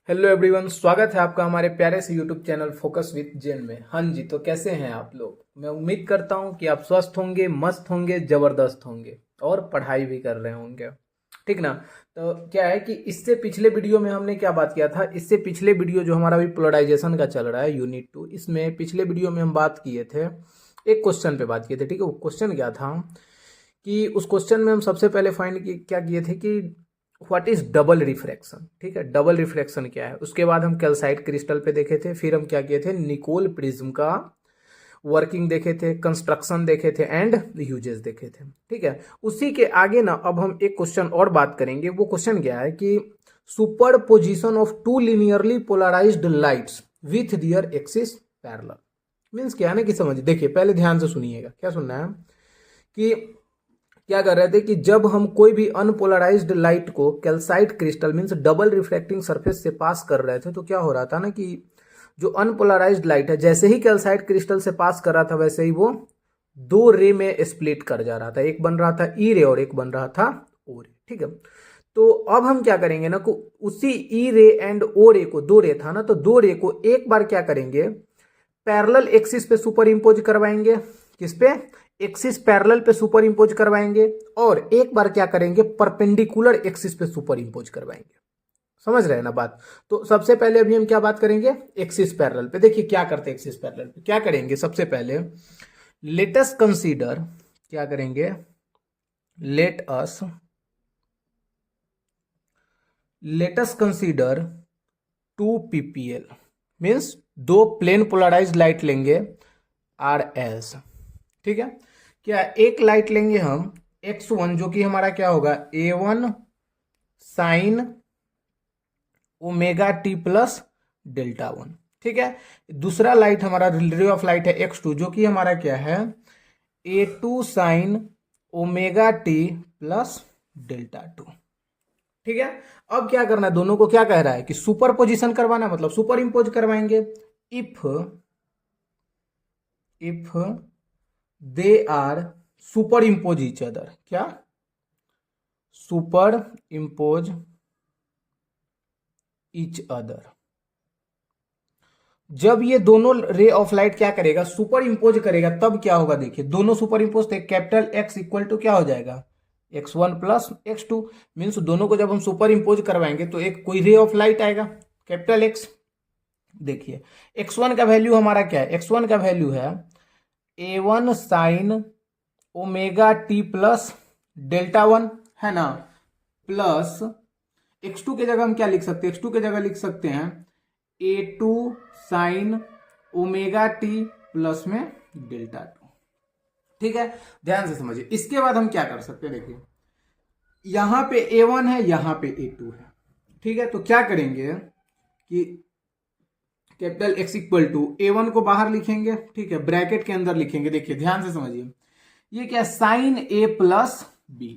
Hello everyone, स्वागत है आपका हमारे प्यारे से यूट्यूब चैनल फोकस विद जेन में। हाँ जी, तो कैसे हैं आप लोग। मैं उम्मीद करता हूं कि आप स्वस्थ होंगे, मस्त होंगे, जबरदस्त होंगे और पढ़ाई भी कर रहे होंगे। ठीक ना। तो क्या है कि इससे पिछले वीडियो में हमने क्या बात किया था। इससे पिछले वीडियो जो हमारा भी पोलराइजेशन का चल रहा है यूनिट 2, इसमें पिछले वीडियो में हम बात किए थे, एक क्वेश्चन पे बात किए थे। ठीक है, वो क्वेश्चन क्या था कि उस क्वेश्चन में हम सबसे पहले फाइंड क्या किए थे कि व्हाट इज डबल रिफ्रैक्शन। ठीक है, डबल रिफ्रैक्शन क्या है। उसके बाद हम कैल्साइट क्रिस्टल पे देखे थे, फिर हम क्या किए थे, निकोल प्रिज्म का वर्किंग देखे थे, कंस्ट्रक्शन देखे थे एंड यूजेस देखे थे। ठीक है, उसी के आगे ना अब हम एक क्वेश्चन और बात करेंगे। वो क्वेश्चन क्या है कि superposition of two linearly polarised lights with their axis parallel. Means क्या है ना कि समझ, देखिए पहले ध्यान से सुनिएगा, क्या सुनना है कि क्या कर रहे थे कि जब हम कोई भी अनपोलराइज्ड लाइट को calcite crystal means double refracting surface से पास कर रहे थे, तो क्या हो रहा था ना कि जो अनपोलराइज्ड लाइट है जैसे ही कैल्साइट क्रिस्टल से पास कर रहा था वैसे ही वो दो रे में स्प्लिट कर जा रहा था। एक बन रहा था ई रे और एक बन रहा था ओ रे। ठीक है, तो अब हम क्या करेंगे ना को उसी ई रे एंड ओ रे को, दो रे था ना, तो दो रे को एक बार क्या करेंगे, पैरेलल एक्सिस पे सुपर इंपोज करवाएंगे। किस पे? एक्सिस पैरेलल पे सुपर इंपोज करवाएंगे। और एक बार क्या करेंगे, परपेंडिकुलर एक्सिस पे सुपर इंपोज करवाएंगे। समझ रहे हैं ना बात। तो सबसे पहले अभी हम क्या बात करेंगे, एक्सिस पैरेलल पे। देखिए क्या करते हैं एक्सिस पैरेलल पे, क्या करेंगे सबसे पहले, लेट अस कंसीडर, क्या करेंगे, let us consider two PPL means दो प्लेन पोलराइज्ड लाइट लेंगे आर एस। ठीक है, क्या एक लाइट लेंगे हम x1 जो कि हमारा क्या होगा A1 sign omega T plus delta one. ठीक है, दूसरा लाइट हमारा रे ऑफ लाइट है x2 जो कि हमारा क्या है A2 sign omega T plus delta two. ठीक है, अब क्या करना है, दोनों को क्या कह रहा है कि सुपर पोजिशन करवाना, मतलब सुपर इंपोज करवाएंगे। If they are superimpose each other, क्या सुपर इंपोज ईच अदर, जब ये दोनों रे ऑफ लाइट क्या करेगा, सुपर इंपोज करेगा, तब क्या होगा, देखिए दोनों सुपर इंपोज थे, कैपिटल एक्स इक्वल टू क्या हो जाएगा x1 प्लस x2। मीन्स दोनों को जब हम सुपर इंपोज करवाएंगे तो एक कोई रे ऑफ लाइट आएगा कैपिटल एक्स। देखिए x1 का वैल्यू हमारा क्या है, x1 का वैल्यू है A1 sign omega T plus delta one, है ना, प्लस x2 के जगह हम क्या लिख सकते हैं, x2 के जगह लिख सकते हैं A2 sign omega T plus में डेल्टा टू। ठीक है, ध्यान से समझिए। इसके बाद हम क्या कर सकते हैं, देखिए यहां पे A1 है, यहां पे A2 है। ठीक है, तो क्या करेंगे कि capital X equal to A1 को बाहर लिखेंगे, ठीक है, ब्रैकेट के अंदर लिखेंगे। देखिए ध्यान से समझिए, ये क्या साइन A प्लस बी,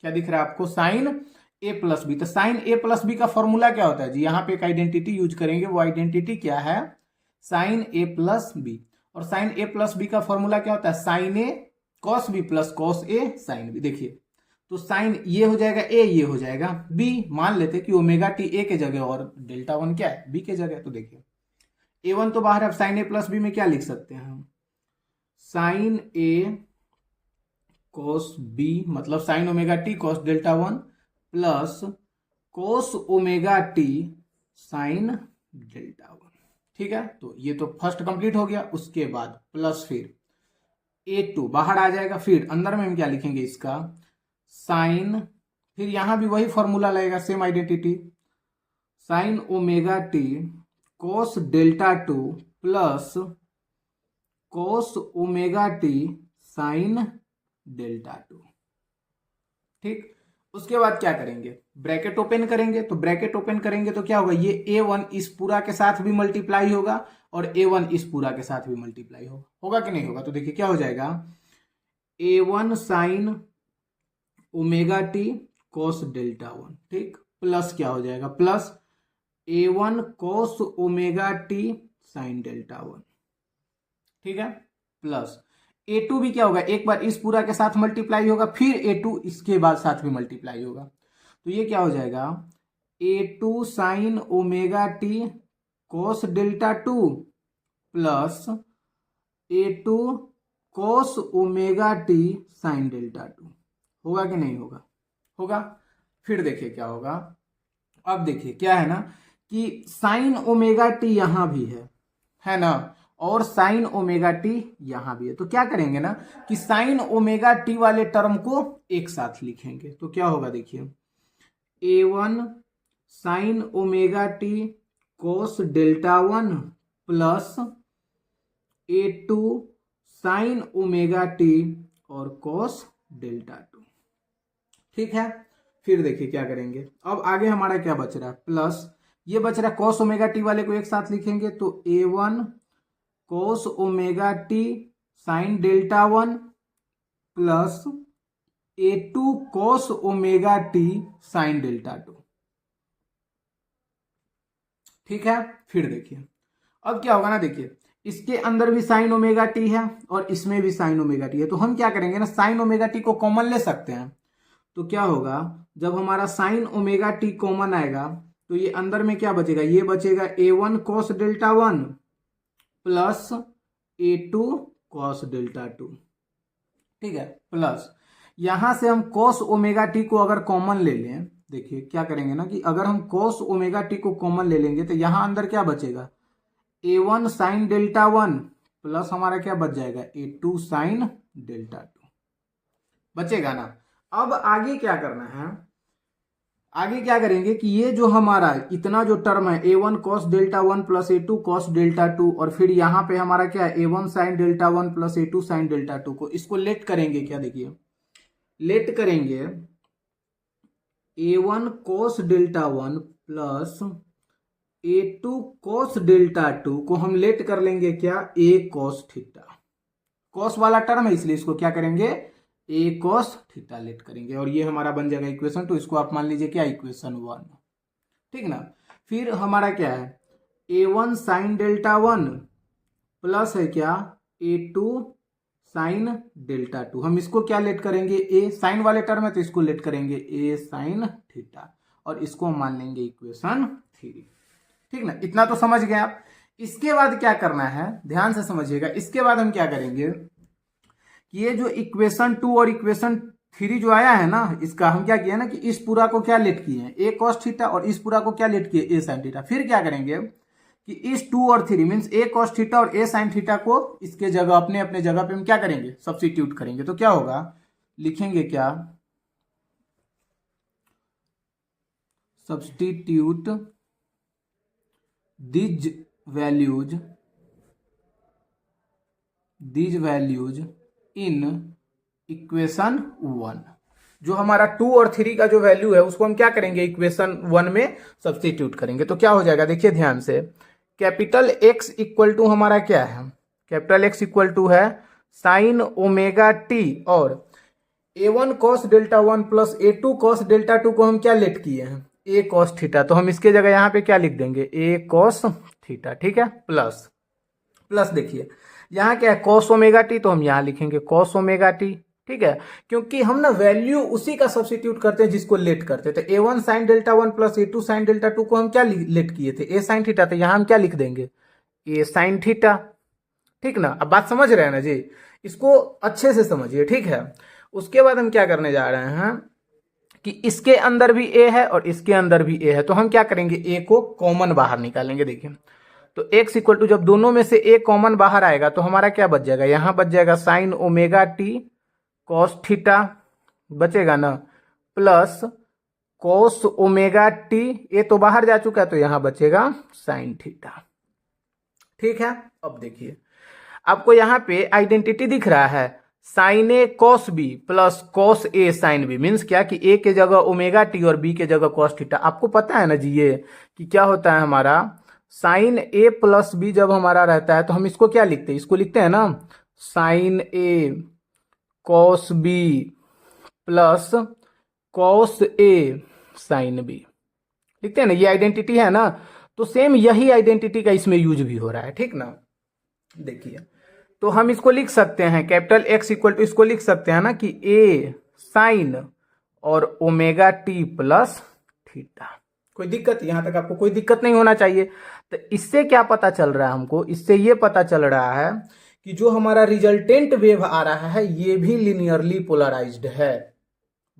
क्या दिख रहा है आपको, साइन A प्लस बी। तो साइन A प्लस बी का फॉर्मूला क्या होता है जी, यहां पे एक आइडेंटिटी यूज करेंगे, वो आइडेंटिटी क्या है, साइन A प्लस बी। और साइन A प्लस बी का फॉर्मूला क्या होता है, sine A cos B plus cos A sine B. देखिए तो साइन ये हो जाएगा A, ये हो जाएगा B। मान लेते कि ओमेगा टी A के जगह और डेल्टा वन क्या है, B के जगह। तो देखिए A1 तो बाहर है, अब साइन A प्लस बी में क्या लिख सकते हैं हम, साइन A कॉस बी मतलब sign omega T cos delta one plus cos omega T sine delta one. ठीक है, तो ये तो फर्स्ट कंप्लीट हो गया। उसके बाद प्लस फिर A2 बाहर आ जाएगा, फिर अंदर में हम क्या लिखेंगे इसका साइन, फिर यहां भी वही फॉर्मूला लगेगा, same identity, sign omega T कोस delta two plus cos omega T sine delta two. ठीक, उसके बाद क्या करेंगे, ब्रैकेट ओपन करेंगे। तो ब्रैकेट ओपन करेंगे तो क्या होगा, ये A1 इस पूरा के साथ भी मल्टीप्लाई होगा और A1 इस पूरा के साथ भी मल्टीप्लाई होगा कि नहीं होगा। तो देखिए क्या हो जाएगा, A1 sign omega T cos delta one, ठीक, प्लस क्या हो जाएगा, plus A1 cos omega T sine delta one. ठीक है, प्लस A2 भी क्या होगा, एक बार इस पूरा के साथ मल्टीप्लाई होगा, फिर A2 इसके बाद साथ में मल्टीप्लाई होगा। तो ये क्या हो जाएगा, A2 sign omega T cos delta two plus A2 cos omega T sine delta two. होगा कि नहीं होगा? होगा। फिर देखिए क्या होगा। अब देखिए क्या है ना कि साइन ओमेगा टी यहां भी है ना, और साइन ओमेगा टी यहां भी है। तो क्या करेंगे ना कि साइन ओमेगा टी वाले टर्म को एक साथ लिखेंगे। तो क्या होगा देखिए, A1 साइन ओमेगा टी कोस delta one plus A2 sign omega T और कोस डेल्टा टू। ठीक है। फिर देखिए क्या करेंगे। अब आगे हमारा क्या बच रहा है, प्लस ये बच रहा है कॉस ओमेगा टी वाले को एक साथ लिखेंगे तो A1 cos omega T sine delta one plus A2 cos omega T sine delta two. ठीक है। फिर देखिए अब क्या होगा ना, देखिए इसके अंदर भी साइन ओमेगा टी है और इसमें भी साइन ओमेगा टी है। तो हम क्या करेंगे ना, साइन ओमेगा टी को कॉमन ले सकते हैं। तो क्या होगा, जब हमारा साइन ओमेगा टी कॉमन आएगा तो ये अंदर में क्या बचेगा, ये बचेगा A1 cos delta one plus A2 cos delta two. ठीक है। प्लस यहां से हम कॉस ओमेगा टी को अगर कॉमन ले लें, देखिए क्या करेंगे ना कि अगर हम कॉस ओमेगा टी को कॉमन ले लेंगे तो यहां अंदर क्या बचेगा, A1 sine delta one plus हमारा क्या बच जाएगा, A2 साइन डेल्टा टू बचेगा ना। अब आगे क्या करना है, आगे क्या करेंगे कि ये जो हमारा इतना जो टर्म है A1 cos delta one plus A2 cos delta two और फिर यहां पे हमारा क्या है A1 sine delta one plus A2 sine delta two को, इसको लेट करेंगे। क्या देखिए लेट करेंगे A1 cos delta one plus A2 cos delta two को हम लेट कर लेंगे क्या, A कॉस थीटा। कॉस वाला टर्म है इसलिए इसको क्या करेंगे, A कॉस थीटा लेट करेंगे और ये हमारा बन जाएगा इक्वेशन। तो इसको आप मान लीजिए क्या, इक्वेशन वन। ठीक ना। फिर हमारा क्या है A1 sine delta one plus है क्या A2 साइन डेल्टा टू। हम इसको क्या लेट करेंगे, A साइन वाले टर्म है तो इसको लेट करेंगे A साइन थीटा और इसको हम मान लेंगे इक्वेशन थ्री। ठीक ना, इतना तो समझ गए आप। इसके बाद क्या करना है, ध्यान से समझिएगा। इसके बाद हम क्या करेंगे कि ये जो इक्वेशन टू और इक्वेशन थ्री जो आया है ना, इसका हम क्या किया ना कि इस पूरा को क्या लेट किए हैं, A कॉस थीटा, और इस पूरा को क्या लेट किए, A साइन थीटा। फिर क्या करेंगे कि इस टू और three means A cos theta और A साइन थीटा को इसके जगह अपने अपने जगह पे हम क्या करेंगे, सब्स्टिट्यूट करेंगे। तो क्या होगा, लिखेंगे क्या, substitute these values in equation one. जो हमारा टू और थ्री का जो वैल्यू है उसको हम क्या करेंगे, इक्वेशन वन में सब्स्टिट्यूट करेंगे। तो क्या हो जाएगा देखिए ध्यान से, कैपिटल X इक्वल टू हमारा क्या है, कैपिटल X इक्वल टू है साइन ओमेगा टी और A1 cos delta one plus A2 cos delta two को हम क्या लेट किए हैं, A कॉस थीटा। तो हम इसके जगह यहाँ पे क्या लिख देंगे, A कॉस थीटा। ठीक है। प्लस प्लस देखिए यहाँ क्या है कॉस ओमेगा टी, तो हम यहाँ लिखेंगे कॉस ओमेगा टी। ठीक है, क्योंकि हम ना वैल्यू उसी का सब्स्टिट्यूट करते हैं जिसको लेट करते थे। A1 sine delta one plus A2 sine delta two को हम क्या लेट किए थे, A साइन थीटा। तो यहाँ हम क्या लिख देंगे, A साइन थीटा। ठीक ना, अब बात समझ रहे हैं ना जी, इसको अच्छे से समझिए। ठीक है। उसके बाद हम क्या करने जा रहे हैं कि इसके अंदर भी A है और इसके अंदर भी A है। तो हम क्या करेंगे, A को कॉमन बाहर निकालेंगे। देखिए तो X इक्वल टू जब दोनों में से A कॉमन बाहर आएगा तो हमारा क्या बच जाएगा, यहां बच जाएगा sign omega T cos theta बचेगा ना, प्लस कॉस ओमेगा टी, ए तो बाहर जा चुका है तो यहां बचेगा साइन थीटा। ठीक है। अब देखिए आपको यहां पे आइडेंटिटी दिख रहा है, sign A cos B plus cos A sine B. Means क्या कि ए के जगह ओमेगा टी और बी के जगह कॉस थीटा। आपको पता है ना जी ये कि क्या होता है, हमारा साइन ए प्लस बी जब हमारा रहता है तो हम इसको क्या लिखते हैं, इसको लिखते हैं ना sign A cos B plus cos A sine B, लिखते हैं ना, ये आइडेंटिटी है ना। तो सेम यही आइडेंटिटी का इसमें यूज भी हो रहा है। ठीक ना। देखिए तो हम इसको लिख सकते हैं कैपिटल X इक्वल टू, इसको लिख सकते हैं ना कि A साइन और ओमेगा टी प्लस थीटा। कोई दिक्कत, यहां तक आपको कोई दिक्कत नहीं होना चाहिए। तो इससे क्या पता चल रहा है हमको, इससे ये पता चल रहा है कि जो हमारा रिजल्टेंट वेव आ रहा है ये भी लिनियरली पोलराइज्ड है।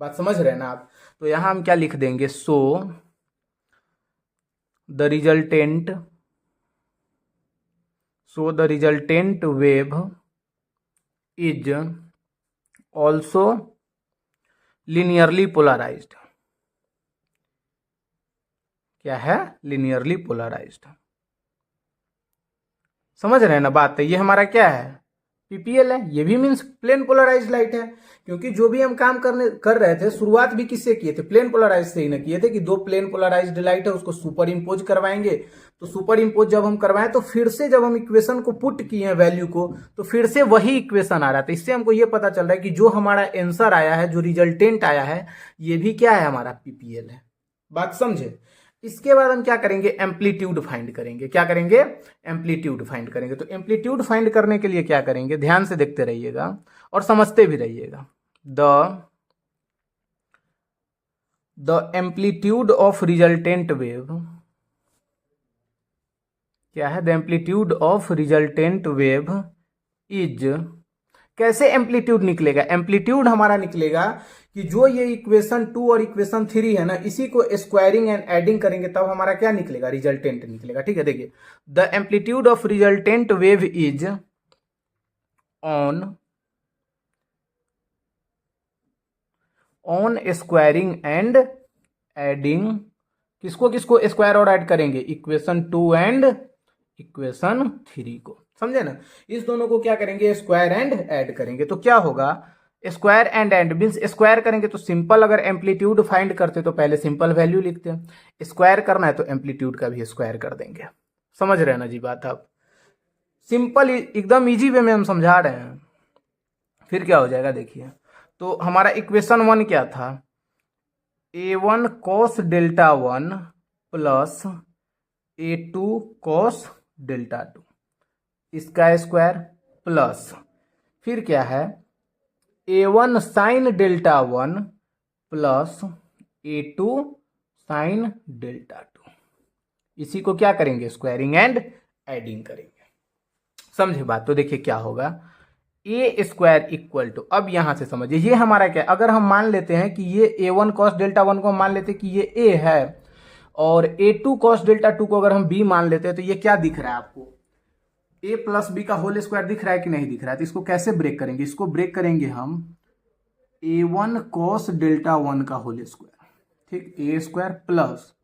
बात समझ रहे हैं ना आप? तो यहां हम क्या लिख देंगे, so the resultant wave is also linearly polarised. क्या है? Linearly polarised. समझ रहे हैं ना बात? ये हमारा क्या है, पीपीएल है। ये भी मीन्स प्लेन पोलराइज्ड लाइट है, क्योंकि जो भी हम काम कर रहे थे शुरुआत भी किससे किए थे, प्लेन पोलराइज से ही ना किए थे कि दो प्लेन पोलराइज्ड लाइट है उसको सुपर इम्पोज करवाएंगे। तो सुपर इम्पोज जब हम करवाएं तो फिर से जब हम इक्वेशन को पुट किए हैं वैल्यू को, तो फिर से वही इक्वेशन आ रहा था। इससे हमको ये पता चल रहा है कि जो हमारा आंसर आया है, जो रिजल्टेंट आया है, ये भी क्या है, हमारा पीपीएल है। बात समझे? इसके बाद हम क्या करेंगे, एम्पलीट्यूड फाइंड करेंगे। क्या करेंगे? एम्पलीट्यूड फाइंड करेंगे। तो एम्पलीट्यूड फाइंड करने के लिए क्या करेंगे, ध्यान से देखते रहिएगा और समझते भी रहिएगा। The amplitude of resultant wave, क्या है, the amplitude of resultant wave is, कैसे एम्पलीट्यूड निकलेगा, एम्पलीट्यूड हमारा निकलेगा कि जो ये इक्वेशन 2 और इक्वेशन 3 है ना, इसी को स्क्वायरिंग एंड एडिंग करेंगे तब हमारा क्या निकलेगा, रिजल्टेंट निकलेगा। ठीक है, देखिए, the amplitude of resultant wave is on squaring and adding, किसको किसको स्क्वायर और ऐड करेंगे, इक्वेशन 2 एंड इक्वेशन 3 को। समझे ना? इस दोनों को क्या करेंगे, स्क्वायर एंड ऐड करेंगे। तो क्या होगा, square and and means square करेंगे तो सिंपल, अगर एम्पलीट्यूड फाइंड करते तो पहले सिंपल वैल्यू लिखते हैं, स्क्वायर करना है तो एम्पलीट्यूड का भी स्क्वायर कर देंगे। समझ रहे हैं ना जी बात? आप सिंपल एकदम इजी वे में हम समझा रहे हैं। फिर क्या हो जाएगा, देखिए, तो हमारा इक्वेशन 1 क्या था, A1 cos delta 1 plus A2 cos delta 2, इसका स्क्वायर प्लस फिर क्या है, A1 sign delta 1 plus A2 sine delta 2, इसी को क्या करेंगे, स्क्वायरिंग एंड एडिंग करेंगे। समझे बात? तो देखिए क्या होगा, ए स्क्वायर इक्वल टू, अब यहां से समझिए ये हमारा क्या, अगर हम मान लेते हैं कि ये A1 कॉस डेल्टा 1 को हम मान लेते हैं कि ये A है, और A2 कॉस डेल्टा 2 को अगर हम B मान लेते हैं, तो ये क्या दिख रहा है आपको, A प्लस बी का होल स्क्वायर दिख रहा है कि नहीं दिख रहा है? तो इसको कैसे ब्रेक करेंगे, इसको ब्रेक करेंगे हम A1 कॉस डेल्टा 1 का होल स्क्वायर, ठीक, A square plus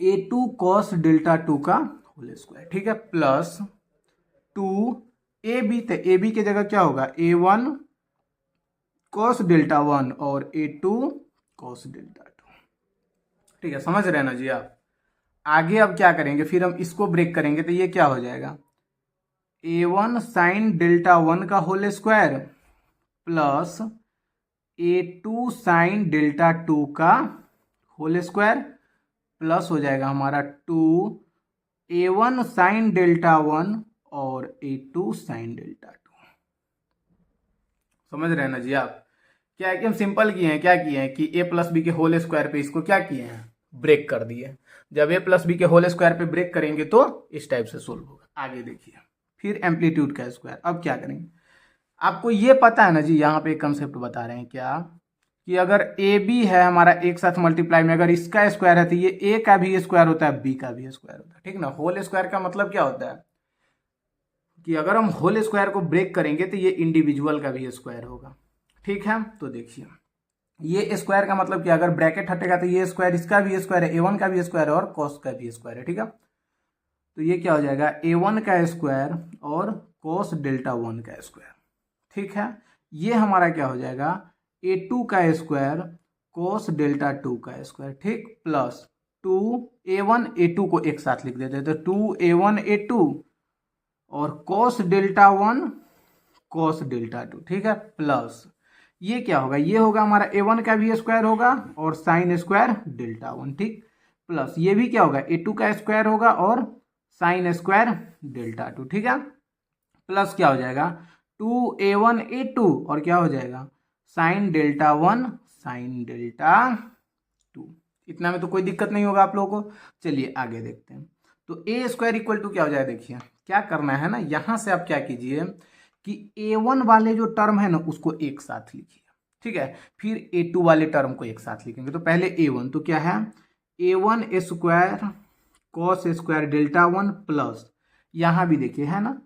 A2 cos delta 2 का होल स्क्वायर, ठीक है, प्लस 2 AB, तो AB की जगह क्या होगा, A1 कॉस डेल्टा 1 और A2 कॉस डेल्टा 2। ठीक है, समझ रहे हैं ना जी आप? आगे अब क्या करेंगे, फिर हम इसको ब्रेक करेंगे तो ये क्या हो जाएगा, A1 साइन डेल्टा 1 का whole square plus A2 sine delta 2 का होल स्क्वायर प्लस हो जाएगा हमारा 2 A1 साइन डेल्टा 1 और A2 साइन डेल्टा 2। समझ रहे हैं ना जी आप? क्या है कि हम सिंपल किए हैं, क्या किए हैं कि A प्लस बी के होल स्क्वायर पे इसको क्या किए हैं, ब्रेक कर दिए। जब A प्लस बी के होल स्क्वायर पे ब्रेक करेंगे तो इस टाइप से सोल्व होगा। आगे देखिए, फिर एम्पलीट्यूड का स्क्वायर। अब क्या करेंगे, आपको ये पता है ना जी, यहाँ पे एक कंसेप्ट बता रहे हैं क्या, कि अगर ए बी है हमारा एक साथ मल्टीप्लाई में, अगर इसका स्क्वायर है तो ये ए का भी स्क्वायर होता है, बी का भी स्क्वायर होता है, ठीक ना। होल स्क्वायर का मतलब क्या होता है कि अगर हम होल स्क्वायर को ब्रेक करेंगे तो ये इंडिविजुअल का भी स्क्वायर होगा, ठीक है। तो देखिए, ये स्क्वायर का मतलब क्या, अगर ब्रैकेट हटेगा तो ये स्क्वायर, इसका भी स्क्वायर है, A1 का भी स्क्वायर है और cos का भी स्क्वायर है, ठीक है। तो ये क्या हो जाएगा, A1 का स्क्वायर और cos डेल्टा 1 का स्क्वायर, ठीक है। ये हमारा क्या हो जाएगा, A2 का स्क्वायर cos डेल्टा 2 का स्क्वायर, ठीक, प्लस 2A1 A2 को एक साथ लिख देते हैं तो 2A1 A2 और cos डेल्टा 1 cos डेल्टा 2, ठीक है, प्लस ये क्या होगा, ये होगा हमारा A1 का भी स्क्वायर होगा और साइन स्क्वायर डेल्टा 1, ठीक, प्लस ये भी क्या होगा, A2 का स्क्वायर होगा और साइन स्क्वायर डेल्टा 2, ठीक है, प्लस क्या हो जाएगा 2A1 A2 और क्या हो जाएगा साइन डेल्टा 1 साइन डेल्टा 2। इतना में तो कोई दिक्कत नहीं होगा आप लोगों को। चलिए आगे देखते हैं। तो ए स्क्वायर इक्वल टू क्या हो जाए, देखिए क्या करना है ना, यहाँ से आप क्या कीजिए कि A1 वाले जो टर्म है ना उसको एक साथ लिखिए, ठीक है। फिर A2 वाले टर्म को एक साथ लिखेंगे। तो पहले A1 तो क्या है, A1 square cos square delta 1 plus, यहाँ भी देखिए है ना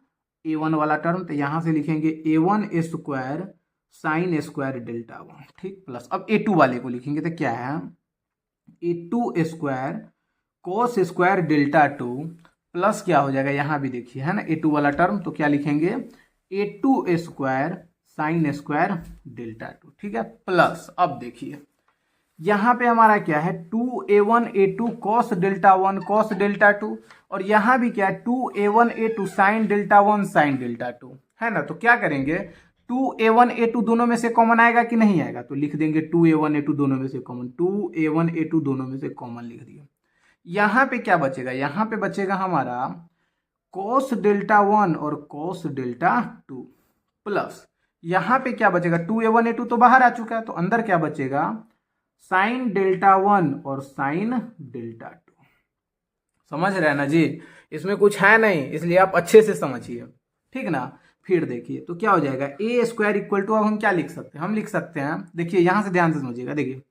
A1 वाला टर्म, तो यहाँ से लिखेंगे A1 square sine square delta 1, ठीक, प्लस अब A2 वाले को लिखेंगे तो क्या है A2 square cos square delta 2 plus क्या हो जाएगा, यहाँ भी देखिए है ना A2 वाला टर्म, तो क्या लिखेंगे A2 square sine square delta 2, ठीक है, प्लस अब देखिए यहाँ पे हमारा क्या है 2A1 A2 cos delta 1 cos delta 2, और यहाँ भी क्या है 2A1 A2 sine delta 1 sign delta 2, है ना। तो क्या करेंगे 2A1 A2 दोनों में से कॉमन आएगा कि नहीं आएगा, तो लिख देंगे 2A1 A2 दोनों में से कॉमन, 2A1 A2 दोनों में से कॉमन लिख दिया। यहाँ पे क्या बचेगा, यहाँ पे बचेगा हमारा कॉस डेल्टा 1 और कॉस डेल्टा 2 प्लस यहाँ पे क्या बचेगा 2A1 A2 तो बाहर आ चुका है, तो अंदर क्या बचेगा साइन डेल्टा 1 और साइन डेल्टा 2। समझ रहे हैं ना जी, इसमें कुछ है नहीं, इसलिए आप अच्छे से समझिए, ठीक ना। फिर देखिए तो क्या हो जाएगा ए स्क्वायर इक्वल टू, अब हम क्या लिख सकते हैं, हम लिख सकते हैं, देखिए यहां से ध्यान से समझिएगा, देखिए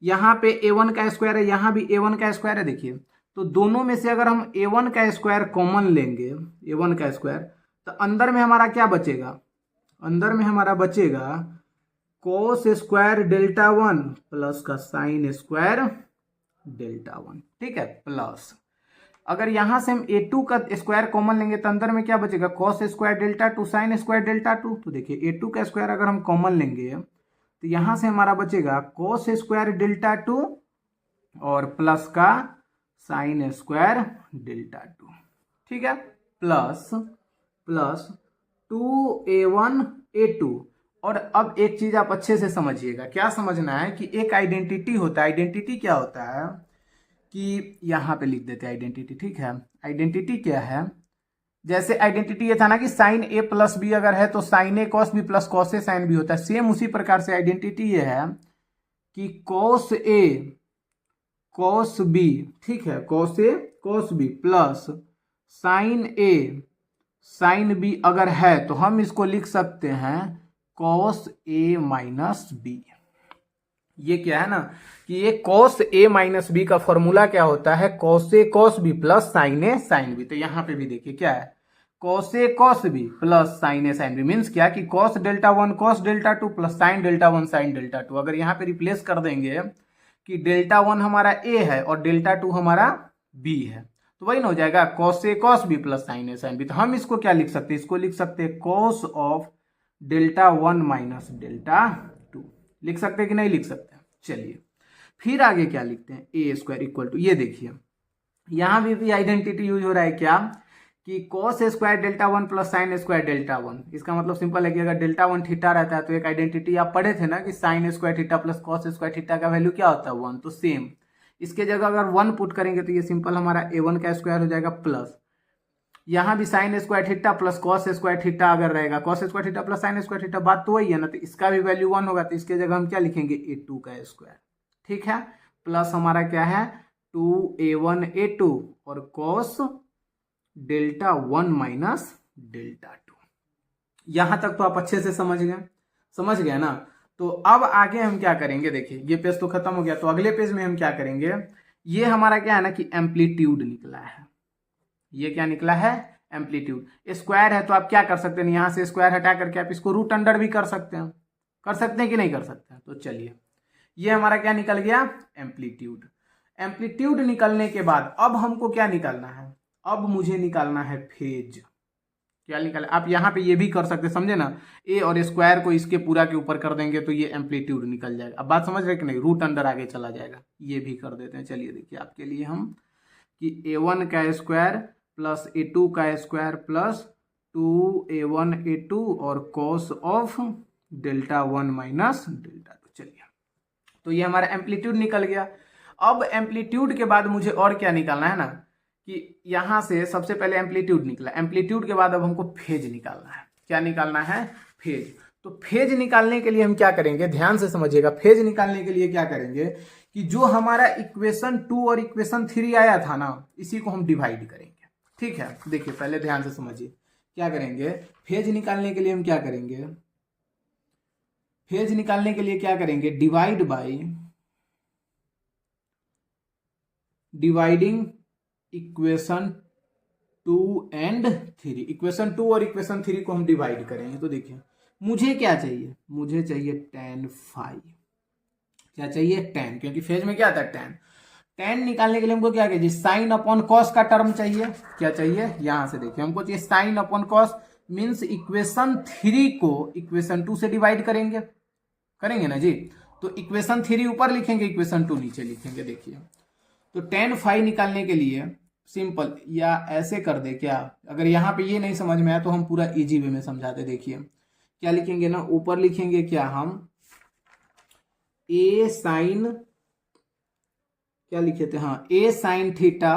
यहाँ पे A1 का स्क्वायर है, यहाँ भी A1 का स्क्वायर है, देखिए तो दोनों में से अगर हम A1 का स्क्वायर कॉमन लेंगे, A1 का स्क्वायर, तो अंदर में हमारा क्या बचेगा, अंदर में हमारा बचेगा कोस स्क्वायर डेल्टा 1 प्लस का साइन स्क्वायर डेल्टा 1, ठीक है, प्लस अगर यहां से हम A2 का स्क्वायर कॉमन लेंगे तो अंदर में क्या बचेगा cos square delta 2 sign square delta 2। तो देखिए A2 का स्क्वायर अगर हम कॉमन लेंगे तो यहां से हमारा बचेगा कॉस स्क्वायर डेल्टा 2 और प्लस का साइन स्क्वायर डेल्टा 2, ठीक है, प्लस प्लस 2A1 A2। और अब एक चीज आप अच्छे से समझिएगा, क्या समझना है कि एक आइडेंटिटी होता है, आइडेंटिटी क्या होता है कि यहाँ पे लिख देते हैं आइडेंटिटी, ठीक है। आइडेंटिटी क्या है, जैसे आइडेंटिटी ये था ना कि साइन ए प्लस बी अगर है तो sign A cos B plus cos A sine B होता है, सेम उसी प्रकार से आइडेंटिटी ये है कि कॉस ए कॉस बी, ठीक है, cos A cos B plus sign A sine B अगर है तो हम इसको लिख सकते हैं कॉस ए माइनस बी। ये क्या है ना कि ये कॉस ए माइनस बी का फॉर्मूला क्या होता है cos A cos B plus sign A sine B. तो यहां पे भी देखिए क्या है cos A cos B plus sign A sine B means क्या कि cos delta 1 cos delta 2 plus sign delta 1 sign delta 2। अगर यहाँ पे रिप्लेस कर देंगे कि डेल्टा 1 हमारा ए है और डेल्टा 2 हमारा बी है तो वही ना हो जाएगा cos A cos B plus sign A sine B. तो हम इसको क्या लिख सकते हैं, इसको लिख सकते हैं cos of delta 1 minus delta 2। लिख सकते हैं कि नहीं लिख सकते। चलिए फिर आगे क्या लिखते हैं ए स्क्वायर इक्वल टू, ये देखिए यहां भी आइडेंटिटी यूज हो रहा है क्या कि cos square delta 1 plus sine square delta 1। इसका मतलब सिंपल है कि अगर डेल्टा 1 थीटा रहता है तो एक आइडेंटिटी आप पढ़े थे ना कि sign square theta plus cos square theta का वैल्यू क्या होता है 1। तो सेम इसके जगह अगर 1 पुट करेंगे तो ये सिंपल हमारा A1 का स्क्वायर हो जाएगा प्लस यहाँ भी sign square theta plus cos square theta अगर रहेगा cos square theta plus sine square theta, बात तो वही है ना। तो इसका भी वैल्यू 1 होगा तो इसके जगह हम क्या लिखेंगे A2 का स्क्वायर, ठीक है, प्लस हमारा क्या है 2A1 A2 और कॉस डेल्टा 1 माइनस डेल्टा 2। यहां तक तो आप अच्छे से समझ गए ना। तो अब आगे हम क्या करेंगे, देखिए ये पेज तो खत्म हो गया, तो अगले पेज में हम क्या करेंगे, ये हमारा क्या है ना कि एम्पलीट्यूड निकला है। ये क्या निकला है एम्पलीट्यूड। स्क्वायर है तो आप क्या कर सकते हैं, यहां से स्क्वायर हटा करके आप इसको रूट अंडर भी कर सकते हैं कि नहीं कर सकते हैं। तो चलिए ये हमारा क्या निकल गया एम्पलीट्यूड। एम्पलीट्यूड निकलने के बाद अब हमको क्या निकालना है, अब मुझे निकालना है फेज। क्या निकाल, आप यहाँ पे ये भी कर सकते हैं, समझे ना, ए और स्क्वायर को इसके पूरा के ऊपर कर देंगे तो ये एम्पलीट्यूड निकल जाएगा। अब बात समझ रहे कि नहीं, रूट अंडर आगे चला जाएगा, ये भी कर देते हैं। चलिए देखिए आपके लिए हम कि A1 का स्क्वायर प्लस A2 का स्क्वायर प्लस 2A1 A2 और cos of delta 1 minus delta 2। चलिए तो ये हमारा एम्पलीट्यूड निकल गया। अब एम्पलीट्यूड के बाद मुझे और क्या निकालना है ना कि यहां से सबसे पहले एम्पलीट्यूड निकला, एम्पलीट्यूड के बाद अब हमको फेज निकालना है। क्या निकालना है फेज। तो फेज निकालने के लिए हम क्या करेंगे, ध्यान से समझिएगा, फेज निकालने के लिए क्या करेंगे कि जो हमारा इक्वेशन 2 और इक्वेशन 3 आया था ना, इसी को हम डिवाइड करेंगे। ठीक है, देखिए पहले ध्यान से समझिए क्या करेंगे। फेज निकालने के लिए हम क्या करेंगे, फेज निकालने के लिए क्या करेंगे, divide by dividing equation 2 and 3। Equation 2 और इक्वेशन 3 को हम डिवाइड करेंगे। तो देखिए मुझे क्या चाहिए, मुझे चाहिए tan फाई। क्या चाहिए, tan, क्योंकि फेज में क्या आता है tan। tan निकालने के लिए हमको क्या चाहिए, साइन अपॉन कॉस का टर्म चाहिए। क्या चाहिए, यहां से देखिए हमको चाहिए sine upon cos, means equation 3 को इक्वेशन 2 से डिवाइड करेंगे, करेंगे ना जी। तो इक्वेशन 3 ऊपर लिखेंगे, इक्वेशन 2 नीचे लिखेंगे। देखिए तो tan फाई निकालने के लिए सिंपल, या ऐसे कर दे क्या, अगर यहाँ पे ये नहीं समझ में आया तो हम पूरा इजी वे में समझाते। देखिए क्या लिखेंगे ना, ऊपर लिखेंगे क्या हम ए साइन, क्या लिखे थे, हाँ ए साइन थीटा,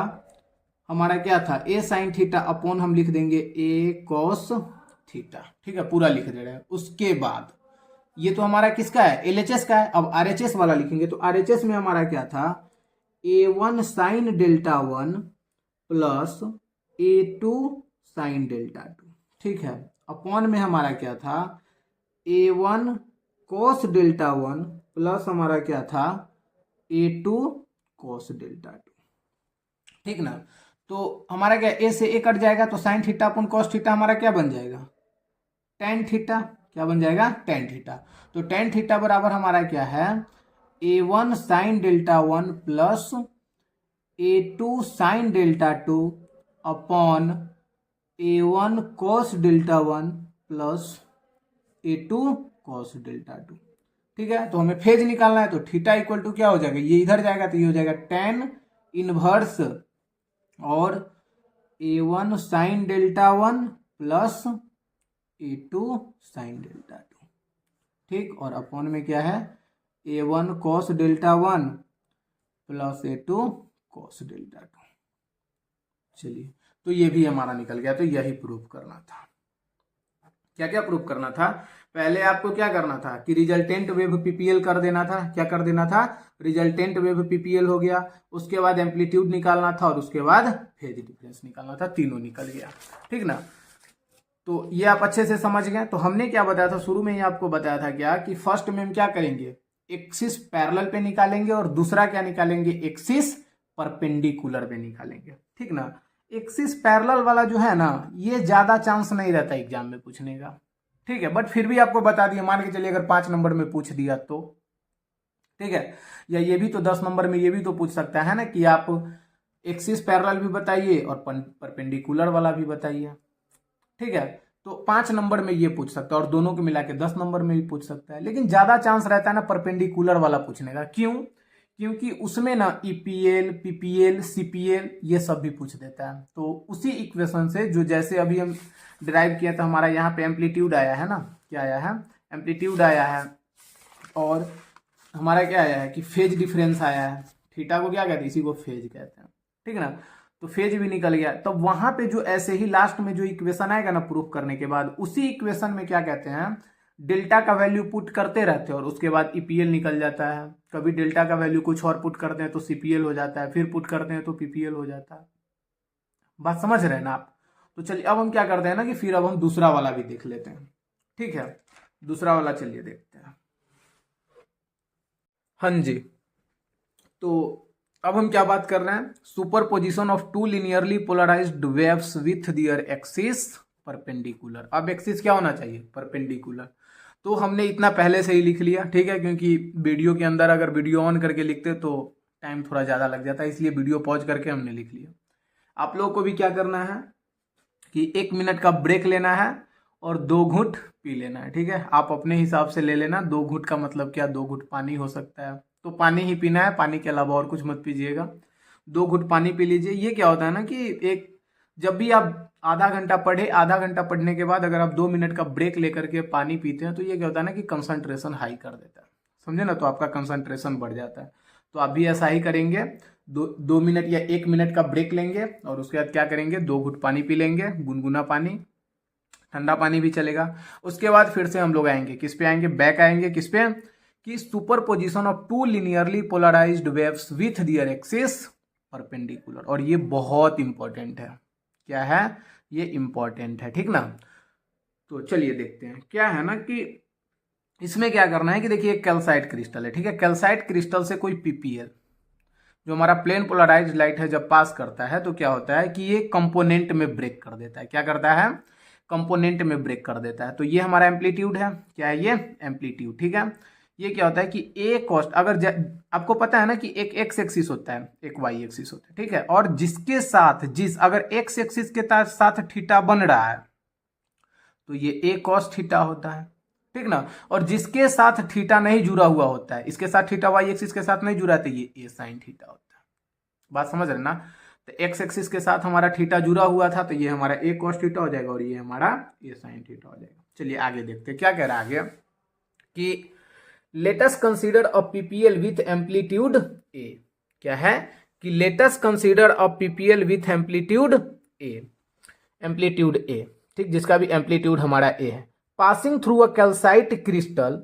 हमारा क्या था ए साइन थीटा अपॉन हम लिख देंगे ए कॉस थीटा। ठीक है, पूरा लिख दे रहे हैं। उसके बाद ये तो हमारा किसका है, एलएचएस का है। अब आरएचएस वाला लिखेंगे, तो आरएचएस में हमारा क्या था, A1 sign delta 1 plus A2 sine delta 2। ठीक है, अपॉन में हमारा क्या था, A1 कोस डेल्टा 1 प्लस हमारा क्या था, A2 कोस डेल्टा 2। ठीक ना, तो हमारा क्या, ए से ए कट जाएगा, तो साइन थीटा अपन कॉस थीटा हमारा क्या बन जाएगा, टेन थीटा। क्या बन जाएगा, टेन थीटा। तो टेन थीटा बराबर हमारा क्या है, A1 sign delta 1 plus A2 sine delta 2 upon A1 cos delta 1 plus A2 cos delta 2। ठीक है, तो हमें फेज निकालना है, तो थीटा इक्वल टू क्या हो जाएगा, ये इधर जाएगा तो ये हो जाएगा टेन इनवर्स और A1 sign delta 1 plus A2 sine delta 2। ठीक, और अपॉन में क्या है, A1 cos delta 1 plus A2 cos delta 2। चलिए, तो ये भी हमारा निकल गया। तो यही प्रूफ करना था। क्या क्या प्रूफ करना था, पहले आपको क्या करना था कि रिजल्टेंट वेव पीपीएल कर देना था। क्या कर देना था, रिजल्टेंट वेव पीपीएल हो गया। उसके बाद एम्पलीट्यूड निकालना था और उसके बाद फेज डिफरेंस निकालना था। तीनों निकल गया। ठीक ना, तो ये आप अच्छे से समझ गए। तो हमने क्या बताया था, शुरू में ही आपको बताया था क्या कि फर्स्ट में हम क्या करेंगे, एक्सिस पैरेलल पे निकालेंगे और दूसरा क्या निकालेंगे, एक्सिस परपेंडिकुलर पे निकालेंगे। ठीक ना, एक्सिस पैरेलल वाला जो है ना, ये ज्यादा चांस नहीं रहता एग्जाम में पूछने का। ठीक है, बट फिर भी आपको बता दिया, मान के चलिए अगर 5 नंबर में पूछ दिया तो ठीक है, या ये भी तो 10 नंबर में ये भी तो पूछ सकता है ना कि आप एक्सिस पैरेलल भी बताइए और परपेंडिकुलर वाला भी बताइए। ठीक है, तो 5 नंबर में ये पूछ सकता है और दोनों को मिला के 10 नंबर में भी पूछ सकता है। लेकिन ज्यादा चांस रहता है ना परपेंडिकुलर वाला पूछने का। क्यों, क्योंकि उसमें ना ईपीएल, पीपीएल, सीपीएल ये सब भी पूछ देता है। तो उसी इक्वेशन से जो जैसे अभी हम डिराइव किया था, हमारा यहाँ पे एम्पलीट्यूड आया है ना, क्या आया है, एम्पलीट्यूड आया है, और हमारा क्या आया है कि फेज डिफरेंस आया है। थीटा को क्या कहते हैं, इसी को फेज कहते हैं। ठीक है ना, तो फेज भी निकल गया। तो वहां पे जो ऐसे ही लास्ट में जो इक्वेशन आएगा ना प्रूफ करने के बाद, उसी इक्वेशन में क्या कहते हैं, डेल्टा का वैल्यू पुट करते रहते हैं और उसके बाद ईपीएल निकल जाता है। कभी डेल्टा का वैल्यू कुछ और पुट करते हैं तो सीपीएल हो जाता है, फिर पुट करते हैं तो पीपीएल हो जाता है। बात समझ रहे हैं ना आप। तो चलिए अब हम क्या करते हैं ना कि फिर अब हम दूसरा वाला भी देख लेते हैं। ठीक है, दूसरा वाला चलिए देखते हैं। हाँ जी, तो अब हम क्या बात कर रहे हैं, superposition of two linearly polarised waves with their axis perpendicular. अब एक्सिस क्या होना चाहिए, परपेंडिकुलर। तो हमने इतना पहले से ही लिख लिया। ठीक है, क्योंकि वीडियो के अंदर अगर वीडियो ऑन करके लिखते तो टाइम थोड़ा ज़्यादा लग जाता है, इसलिए वीडियो पॉज करके हमने लिख लिया। आप लोगों को भी क्या करना है कि 1 मिनट का ब्रेक लेना है और 2 घूंट पी लेना है। ठीक है, आप अपने हिसाब से ले लेना। 2 घूंट का मतलब क्या, 2 घूंट पानी हो सकता है, तो पानी ही पीना है, पानी के अलावा और कुछ मत पीजिएगा। 2 घूंट पानी पी लीजिए। ये क्या होता है ना कि एक, जब भी आप आधा घंटा पढ़े, आधा घंटा पढ़ने के बाद अगर आप 2 मिनट का ब्रेक लेकर के पानी पीते हैं तो ये क्या होता है ना कि कंसंट्रेशन हाई कर देता है, समझे ना, तो आपका कंसंट्रेशन बढ़ जाता है। तो आप भी ऐसा ही करेंगे, 2 मिनट या 1 मिनट का ब्रेक लेंगे और उसके बाद क्या करेंगे, 2 घूंट पानी पी लेंगे, गुनगुना पानी, ठंडा पानी भी चलेगा। उसके बाद फिर से हम लोग आएंगे, किस पे आएंगे, बैक आएंगे, किस पे, कि superposition of two linearly polarised waves with their axis perpendicular, और ये बहुत इंपॉर्टेंट है। क्या है ये? इंपॉर्टेंट है, ठीक ना। तो चलिए देखते हैं क्या है ना कि इसमें क्या करना है कि देखिए कैल्साइट क्रिस्टल है, ठीक है। कैल्साइट क्रिस्टल से कोई पीपीएल जो हमारा प्लेन पोलराइज्ड लाइट है जब पास करता है तो क्या होता है कि ये कंपोनेंट में ब्रेक कर देता है। क्या करता है? कंपोनेंट में ब्रेक कर देता है। तो ये हमारा एम्पलीट्यूड है। क्या है ये? एम्पलीट्यूड, ठीक है। ये क्या होता है कि ए कॉस्ट अगर आपको पता है ना कि एक एक्स एक्सिस होता है, एक वाई एक्सिस होता है, ठीक है। और जिसके साथ अगर एक्स एक्सिस के साथ थीटा बन रहा है तो ये ए कॉस थीटा होता है, ठीक ना। और जिसके साथ थीटा नहीं जुड़ा हुआ होता है, इसके साथ थीटा वाई एक्सिस के साथ नहीं जुड़ा तो ये ए साइन थीटा होता है। बात समझ रहे ना। तो एक्स एक्सिस के साथ हमारा थीटा जुड़ा हुआ था तो ये हमारा ए कॉस थीटा हो जाएगा और ये हमारा ए साइन थीटा हो जाएगा। चलिए आगे देखते हैं क्या कह रहा है आगे कि let us consider a PPL with amplitude A. क्या है कि let us consider a PPL with amplitude A, ठीक, जिसका भी एम्पलीट्यूड हमारा ए है। Passing through a calcite crystal,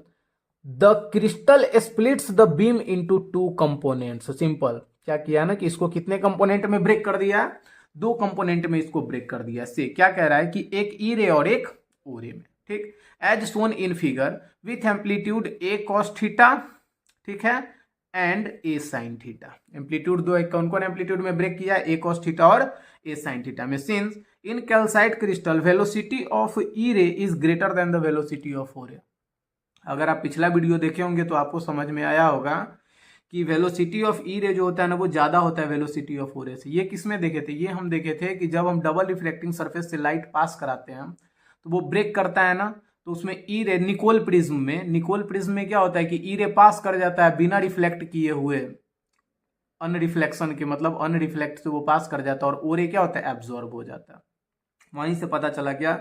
the crystal splits the beam into two components. Simple. क्या किया ना कि इसको कितने कंपोनेंट में ब्रेक कर दिया? 2 कंपोनेंट में इसको ब्रेक कर दिया। से क्या कह रहा है कि एक ई रे और एक ओ रे में, ठीक। As shown in figure with amplitude A cos theta, ठीक है, and A sine theta. Amplitude 2 कौन कौन एम्पलीट्यूड में ब्रेक किया? ए कॉस थीटा और ए साइन थीटा में। Since in calcite crystal velocity of E ray is greater than the velocity of O ray. अगर आप पिछला वीडियो देखे होंगे तो आपको समझ में आया होगा कि वेलोसिटी ऑफ ई रे जो होता है ना वो ज्यादा होता है वेलोसिटी ऑफ ओ रे से। ये किस में देखे थे? ये हम देखे थे कि जब हम डबल रिफ्लेक्टिंग सरफेस से लाइट पास कराते हैं तो वो ब्रेक करता है ना, तो उसमें ई रे निकोल प्रिज्म में क्या होता है कि ई रे पास कर जाता है बिना रिफ्लेक्ट किए हुए, अनरिफ्लेक्शन के मतलब अनरिफ्लेक्ट से वो पास कर जाता है, और ओ रे क्या होता है? एब्जॉर्ब हो जाता है। वहीं से पता चला क्या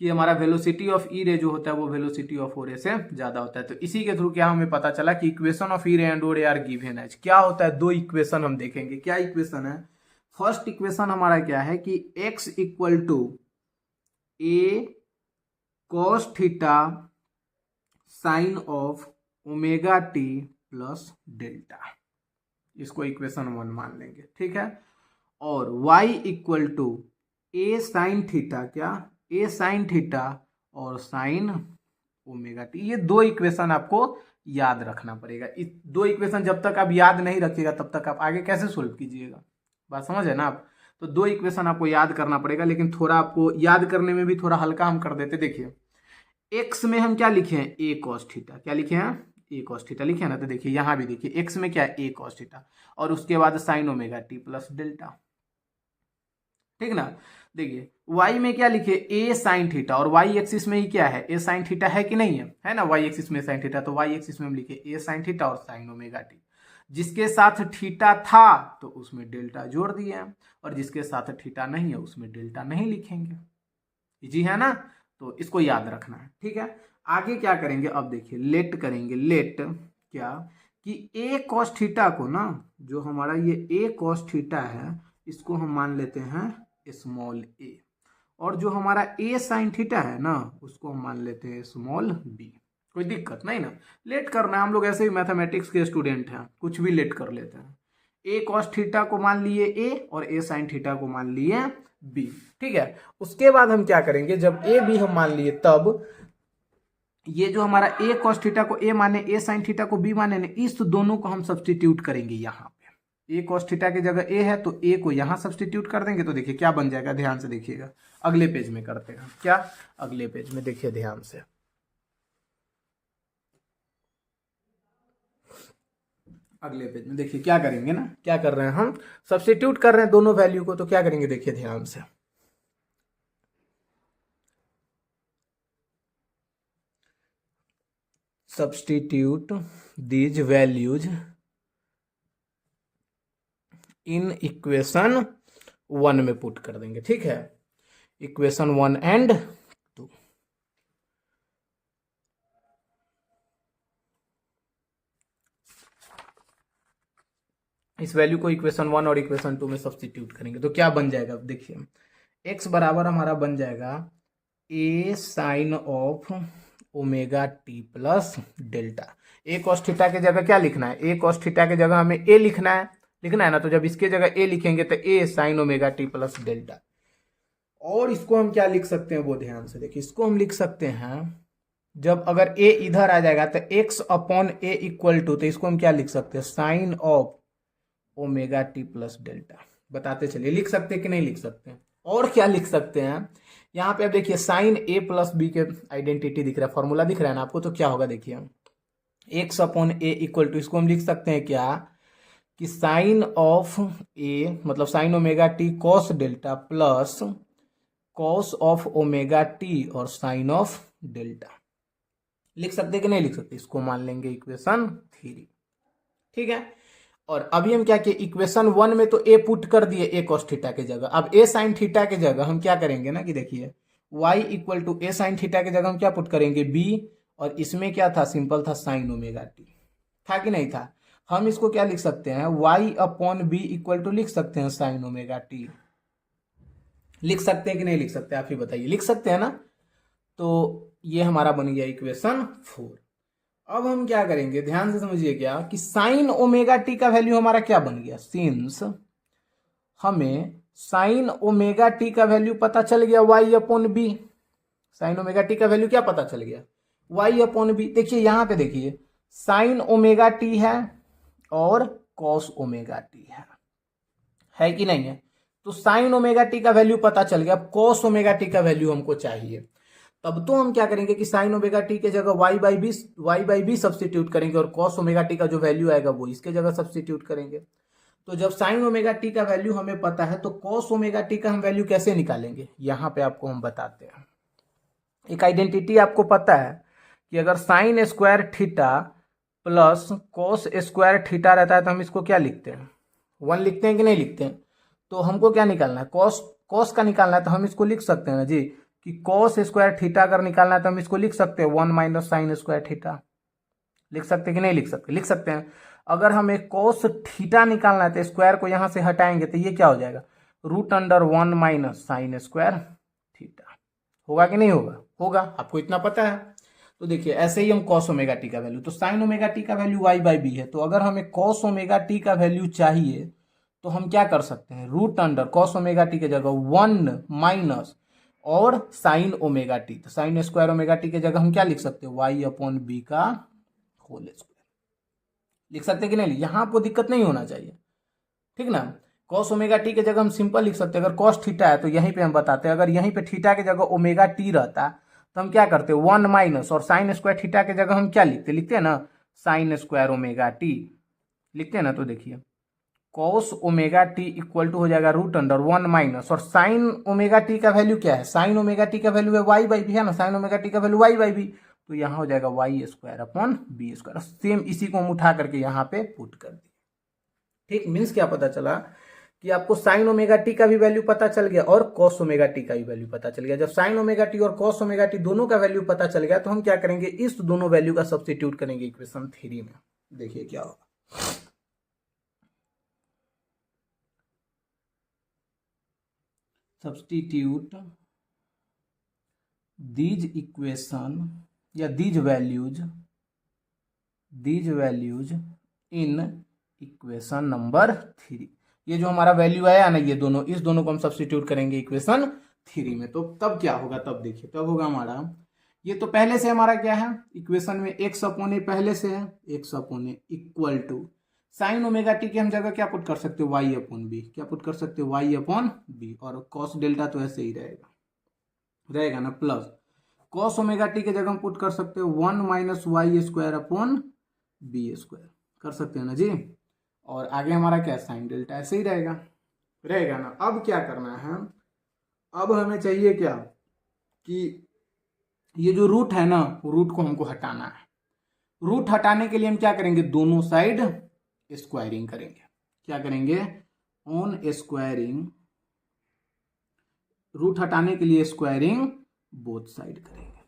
कि हमारा वेलोसिटी ऑफ ई रे जो होता है वो वेलोसिटी ऑफ ओ रे से ज्यादा होता है। तो इसी के थ्रू क्या हमें पता चला कि इक्वेशन ऑफ ई रे एंड ओ रे आर गिवन एज क्या होता है? 2 इक्वेशन हम देखेंगे। क्या इक्वेशन है? फर्स्ट इक्वेशन हमारा क्या है कि x equal to A cos theta sine of omega T plus delta, इसको इक्वेशन 1 मान लेंगे, ठीक है। और y equal to A sine theta, क्या? ए साइन थीटा और साइन ओमेगा टी। ये 2 इक्वेशन आपको याद रखना पड़ेगा। इस 2 इक्वेशन जब तक आप याद नहीं रखिएगा तब तक आप आगे कैसे सोल्व कीजिएगा? बात समझ है ना आप। तो 2 इक्वेशन आपको याद करना पड़ेगा, लेकिन थोड़ा आपको याद करने में भी थोड़ा हल्का हम कर देते। देखिए एक्स में हम क्या लिखे हैं? ए कॉस थीटा। क्या लिखे हैं? ए कॉस थीटा लिखे हैं ना। तो देखिए यहां भी देखिए एक्स में क्या है? ए कॉस थीटा, और उसके बाद sign omega T plus delta, ठीक ना। देखिए y में क्या लिखे? ए साइन थीटा, और y एक्सिस में ही क्या है? ए साइन थीटा है कि नहीं है ना। y एक्सिस में साइन थीटा, तो y एक्सिस में हम लिखे ए साइन थीटा और साइन ओमेगा टी। जिसके साथ थीटा था तो उसमें डेल्टा जोड़ दिए हैं, और जिसके साथ थीटा नहीं है उसमें डेल्टा नहीं लिखेंगे। इजी है ना। तो इसको याद रखना है, ठीक है। आगे क्या करेंगे? अब देखिए लेट करेंगे। लेट क्या कि ए कॉस थीटा को ना, जो हमारा ये ए कॉस थीटा है इसको हम मान लेते हैं स्मॉल ए, और जो हमारा ए साइन थीटा है ना उसको हम मान लेते हैं स्मॉल बी। कोई दिक्कत नहीं ना। लेट करना है, हम लोग ऐसे ही मैथमेटिक्स के स्टूडेंट हैं, कुछ भी लेट कर लेते हैं। ए कॉस थीटा को मान लिए ए और ए साइन थीटा को मान लिए बी, ठीक है। उसके बाद हम क्या करेंगे? जब ए बी हम मान लिए तब ये जो हमारा ए कॉस थीटा को ए माने, ए साइन थीटा को बी माने, इस दोनों को हम सब्सटीट्यूट करेंगे। यहाँ पे ए कॉस थीटा की जगह ए है तो ए को यहाँ सब्सटीट्यूट कर देंगे। तो देखिए क्या बन जाएगा, ध्यान से देखिएगा। अगले पेज में करते हैं क्या? अगले पेज में देखिए ध्यान से। अगले पेज में देखिए क्या करेंगे ना, क्या कर रहे हैं हम? सब्सटीट्यूट कर रहे हैं दोनों वैल्यू को। तो क्या करेंगे देखिए ध्यान से। Substitute these values in equation 1 में पुट कर देंगे, ठीक है। Equation 1 and 2। इस वैल्यू को इक्वेशन 1 और इक्वेशन 2 में सब्सटीट्यूट करेंगे तो क्या बन जाएगा? देखिए x बराबर हमारा बन जाएगा A sine of omega T plus delta. A cos theta की जगह क्या लिखना है, ए कॉस थीटा की जगह हमें ए लिखना है ना, तो जब इसके जगह ए लिखेंगे तो A sine omega T plus delta. और इसको हम क्या लिख सकते हैं वो ध्यान से देखिए, इसको हम लिख सकते हैं जब अगर ए इधर आ जाएगा तो X upon A equal to, तो इसको हम क्या लिख सकते हैं, sine of omega T plus delta. बताते चलिए लिख सकते हैं कि नहीं लिख सकते हैं। और क्या लिख सकते हैं, यहाँ पे अब देखिए साइन ए प्लस बी के आइडेंटिटी दिख रहा है, फॉर्मूला दिख रहा है ना आपको, तो क्या होगा देखिए, x upon A equal to, इसको हम लिख सकते हैं क्या कि साइन ऑफ ए मतलब sign omega T cos delta plus cos of omega T और साइन ऑफ डेल्टा। लिख सकते कि नहीं लिख सकते, इसको मान लेंगे इक्वेशन 3। ठीक है। और अभी हम क्या किए, इक्वेशन 1 में तो ए पुट कर दिए ए कॉस थीटा की जगह, अब ए साइन थीटा की जगह हम क्या करेंगे ना कि देखिए y equal to A sine theta की जगह हम क्या पुट करेंगे b, और इसमें क्या था, सिंपल था साइन ओमेगा टी, था कि नहीं था। हम इसको क्या लिख सकते हैं, y upon b equal to लिख सकते हैं साइन ओमेगा टी। लिख सकते हैं कि नहीं लिख सकते, आप ही बताइए, लिख सकते हैं ना। तो ये हमारा बन गया इक्वेशन 4। अब हम क्या करेंगे, ध्यान से समझिए क्या कि साइन ओमेगा टी का वैल्यू हमारा क्या बन गया, सिंस हमें साइन ओमेगा टी का वैल्यू पता चल गया y upon b, sine omega t का वैल्यू क्या पता चल गया, y अपॉन बी। देखिए यहां पे देखिए साइन ओमेगा टी है और कॉस ओमेगा टी है कि नहीं है। तो साइन ओमेगा टी का वैल्यू पता चल गया, अब कॉस ओमेगा टी का वैल्यू हमको चाहिए। तब तो हम क्या करेंगे कि साइन ओमेगा टी के जगह वाई बाई बी सब्सटीट्यूट करेंगे, और कॉस ओमेगा टी का जो वैल्यू आएगा वो इसके जगह सब्सटीट्यूट करेंगे। तो जब साइन ओमेगा टी का वैल्यू हमें पता है तो कॉस ओमेगा टी का हम वैल्यू कैसे निकालेंगे, यहां पे आपको हम बताते हैं। एक आइडेंटिटी आपको पता है कि अगर sign square theta plus cos square theta रहता है तो हम इसको क्या लिखते हैं, 1 लिखते हैं कि नहीं लिखते हैं। तो हमको क्या निकालना है, कॉस का निकालना है, तो हम इसको लिख सकते हैं ना जी कि कॉस स्क्वायर थीटा अगर निकालना है तो हम इसको लिख सकते हैं 1 माइनस साइन स्क्वायर थीटा। लिख सकते हैं कि नहीं लिख सकते, लिख सकते हैं। अगर हमें कॉस थीटा निकालना है तो स्क्वायर को यहां से हटाएंगे तो ये क्या हो जाएगा, root under 1 minus sine square theta. होगा कि नहीं होगा, होगा, आपको इतना पता है। तो देखिए ऐसे ही हम कॉस ओमेगा टी का वैल्यू, तो साइन ओमेगा टी का वैल्यू वाई बाई बी है, तो अगर हमें कॉस ओमेगा टी का वैल्यू चाहिए तो हम क्या कर सकते हैं, root under cos omega t की जगह 1 माइनस और साइन ओमेगा टी, तो साइन स्क्वायर ओमेगा टी की जगह हम क्या लिख सकते हैं, वाई अपॉन बी का होल स्क्वायर। लिख सकते हैं कि नहीं, यहां आपको दिक्कत नहीं होना चाहिए, ठीक ना। कॉस ओमेगा टी की जगह हम सिंपल लिख सकते हैं, अगर कॉस थीटा है तो यहीं पे हम बताते हैं, अगर यहीं पे थीटा की जगह ओमेगा टी रहता तो हम क्या करते हैं 1 माइनस, और साइन स्क्वायर थीटा की जगह हम क्या लिखते हैं ना साइन स्क्वायर ओमेगा टी लिखते हैं ना। तो देखिए cos omega t equal to हो जाएगा रूट अंडर 1 माइनस, और साइन ओमेगा टी का वैल्यू क्या है, साइन ओमेगा टी का वैल्यू है वाई बाई बी, है ना, साइन ओमेगा टी का वैल्यू वाई बाई बी, तो यहाँ हो जाएगा y square upon B square. Same इसी को हम उठा करके यहाँ पे पुट कर दिए। ठीक, मीन्स क्या पता चला कि आपको साइन ओमेगा टी का भी वैल्यू पता चल गया और कॉस ओमेगा टी का भी वैल्यू पता चल गया। जब साइन ओमेगा टी और कॉस ओमेगा टी दोनों का वैल्यू पता चल गया तो हम क्या करेंगे, इस दोनों वैल्यू का सब्स्टिट्यूट करेंगे इक्वेशन 3 में। देखिए क्या होगा, सब्स्टिट्यूट दीज इक्वेशन या these values in equation number 3। ये जो हमारा वैल्यू आया ना, ये दोनों, इस दोनों को हम सब्स्टिट्यूट करेंगे इक्वेशन 3 में। तो तब क्या होगा, तब देखिए तब होगा हमारा, ये तो पहले से हमारा क्या है इक्वेशन में एक्स अपॉन ए पहले से है, x upon A equal to sine omega t की हम जगह क्या पुट कर सकते हो, वाई अपॉन बी, क्या पुट कर सकते हो, वाई अपॉन बी, और कॉस डेल्टा तो ऐसे ही रहेगा ना, प्लस कॉस ओमेगा टी की जगह हम पुट कर सकते हो 1 minus y square upon B square, कर सकते हैं ना जी। और आगे हमारा क्या साइन डेल्टा ऐसे ही रहेगा ना। अब क्या करना है, अब हमें चाहिए क्या कि ये जो रूट है ना, रूट को हमको हटाना है। रूट हटाने के लिए हम क्या करेंगे, दोनों साइड स्क्वायरिंग करेंगे। क्या करेंगे, ऑन स्क्वायरिंग, रूट हटाने के लिए स्क्वायरिंग बोथ साइड करेंगे।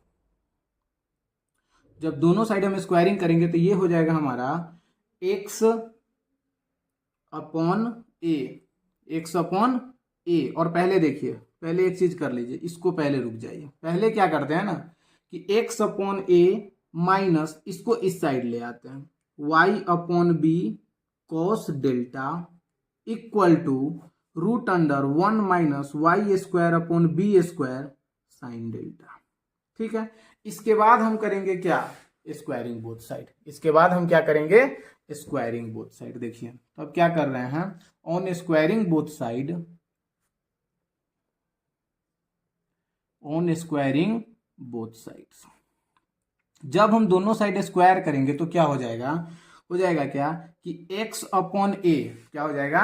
जब दोनों साइड हम स्क्वायरिंग करेंगे तो ये हो जाएगा हमारा x अपॉन ए। और पहले देखिए, पहले एक चीज कर लीजिए, इसको पहले रुक जाइए। पहले क्या करते हैं ना कि एक्स अपॉन ए माइनस, इसको इस साइड ले आते हैं, y upon B cos delta equal to root under 1 minus y square upon B square sine delta. ठीक है, इसके बाद हम करेंगे क्या, स्क्वायरिंग बोथ साइड। इसके बाद हम क्या करेंगे, स्क्वायरिंग बोथ साइड। देखिए तो अब क्या कर रहे हैं, on squaring both side, on squaring both sides, जब हम दोनों साइड स्क्वायर करेंगे तो क्या हो जाएगा, हो जाएगा क्या कि x अपॉन ए, क्या हो जाएगा,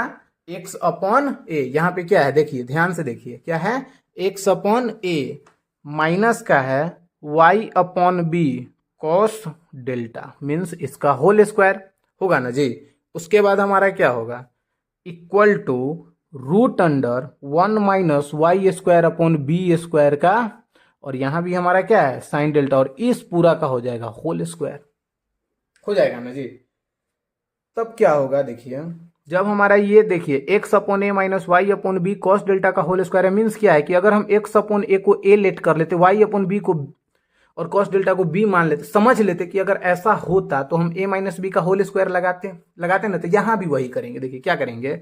x अपॉन ए, यहां पे क्या है देखिए, ध्यान से देखिए क्या है, x अपॉन ए माइनस का है y upon B cos delta, means इसका होल स्क्वायर होगा ना जी। उसके बाद हमारा क्या होगा, equal to root under 1 minus y square upon B square का, और यहां भी हमारा क्या है साइन डेल्टा, और इस पूरा का हो जाएगा होल स्क्वायर, हो जाएगा ना जी। तब क्या होगा देखिए, जब हमारा ये देखिए एक्स अपॉन ए minus Y upon B cos delta का होल स्क्वायर है, मीन्स क्या है कि अगर हम एक्स अपॉन ए को ए लेट कर लेते, वाई अपॉन बी को और कॉस डेल्टा को बी मान लेते, समझ लेते कि अगर ऐसा होता तो हम ए माइनस बी का होल स्क्वायर लगाते ना, तो यहां भी वही करेंगे। देखिए क्या करेंगे,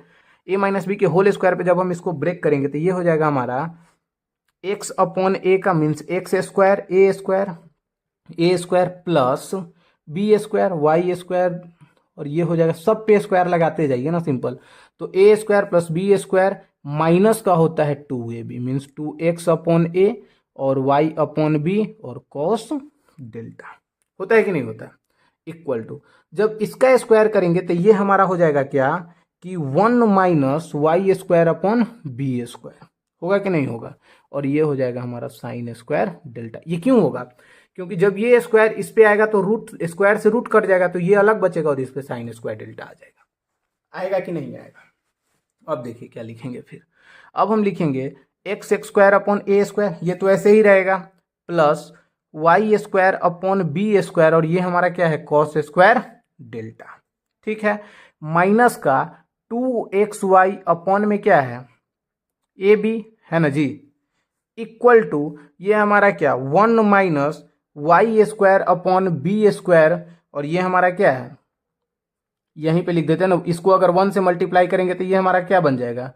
ए माइनस बी के होल स्क्वायर पे जब हम इसको ब्रेक करेंगे तो ये हो जाएगा हमारा एक्स अपॉन ए का means X square A square plus B square Y square, और ये हो जाएगा, सब पे स्क्वायर लगाते जाइए ना, सिंपल। तो A square plus B square minus का होता है 2ab, मीन्स 2x अपॉन ए और y अपॉन बी और कॉस डेल्टा, होता है कि नहीं होता, इक्वल टू, जब इसका स्क्वायर करेंगे तो ये हमारा हो जाएगा क्या कि 1 minus y square upon B square, होगा कि नहीं होगा, और ये हो जाएगा हमारा साइन स्क्वायर डेल्टा। ये क्यों होगा, क्योंकि जब ये स्क्वायर इस पे आएगा तो रूट स्क्वायर से रूट कट जाएगा, तो ये अलग बचेगा और इस पे साइन स्क्वायर डेल्टा आ जाएगा। आएगा कि नहीं आएगा। अब देखिए क्या लिखेंगे फिर, अब हम लिखेंगे एक्स स्क्वायर अपॉन ए स्क्वायर, ये तो ऐसे ही रहेगा, plus Y square upon B square, और ये हमारा क्या है कॉस स्क्वायर डेल्टा। ठीक है, माइनस का 2xy अपॉन में क्या है ए बी, है ना जी, इक्वल टू ये हमारा क्या 1 minus y square upon B square, और ये हमारा क्या है, यहीं पे लिख देते हैं ना, इसको अगर 1 से मल्टीप्लाई करेंगे तो ये हमारा क्या बन जाएगा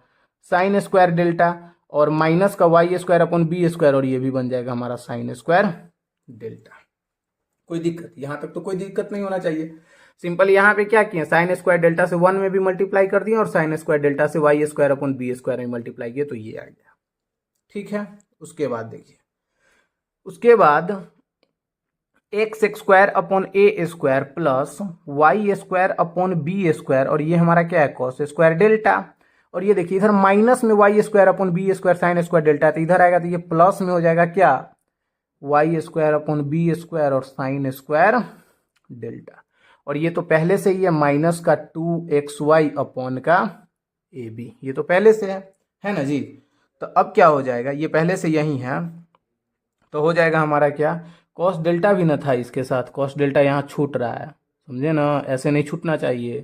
साइन स्क्वायर डेल्टा, और माइनस का y square upon B square, और ये भी बन जाएगा हमारा साइन स्क्वायर डेल्टा। कोई दिक्कत, यहां तक तो कोई दिक्कत नहीं होना चाहिए। सिंपल यहाँ पे क्या किया, साइन स्क्वायर डेल्टा से 1 में भी मल्टीप्लाई कर दिया और साइन स्क्वायर डेल्टा से y square upon B square में मल्टीप्लाई किया, तो ये आ गया। ठीक है, उसके बाद देखिए, उसके बाद एक्स स्क्वायर अपॉन ए square plus Y square upon B square, और ये हमारा क्या है कॉस स्क्वायर डेल्टा, और ये देखिए इधर माइनस में y square upon B square sine square delta, तो इधर आएगा तो ये प्लस में हो जाएगा क्या y square upon B square और साइन स्क्वायर डेल्टा, और ये तो पहले से ही है माइनस का 2xy अपॉन का ए बी, ये तो पहले से है ना जी। तो अब क्या हो जाएगा, ये पहले से यही है, तो हो जाएगा हमारा क्या कॉस डेल्टा भी ना था इसके साथ, कॉस डेल्टा यहाँ छूट रहा है, समझे ना, ऐसे नहीं छूटना चाहिए।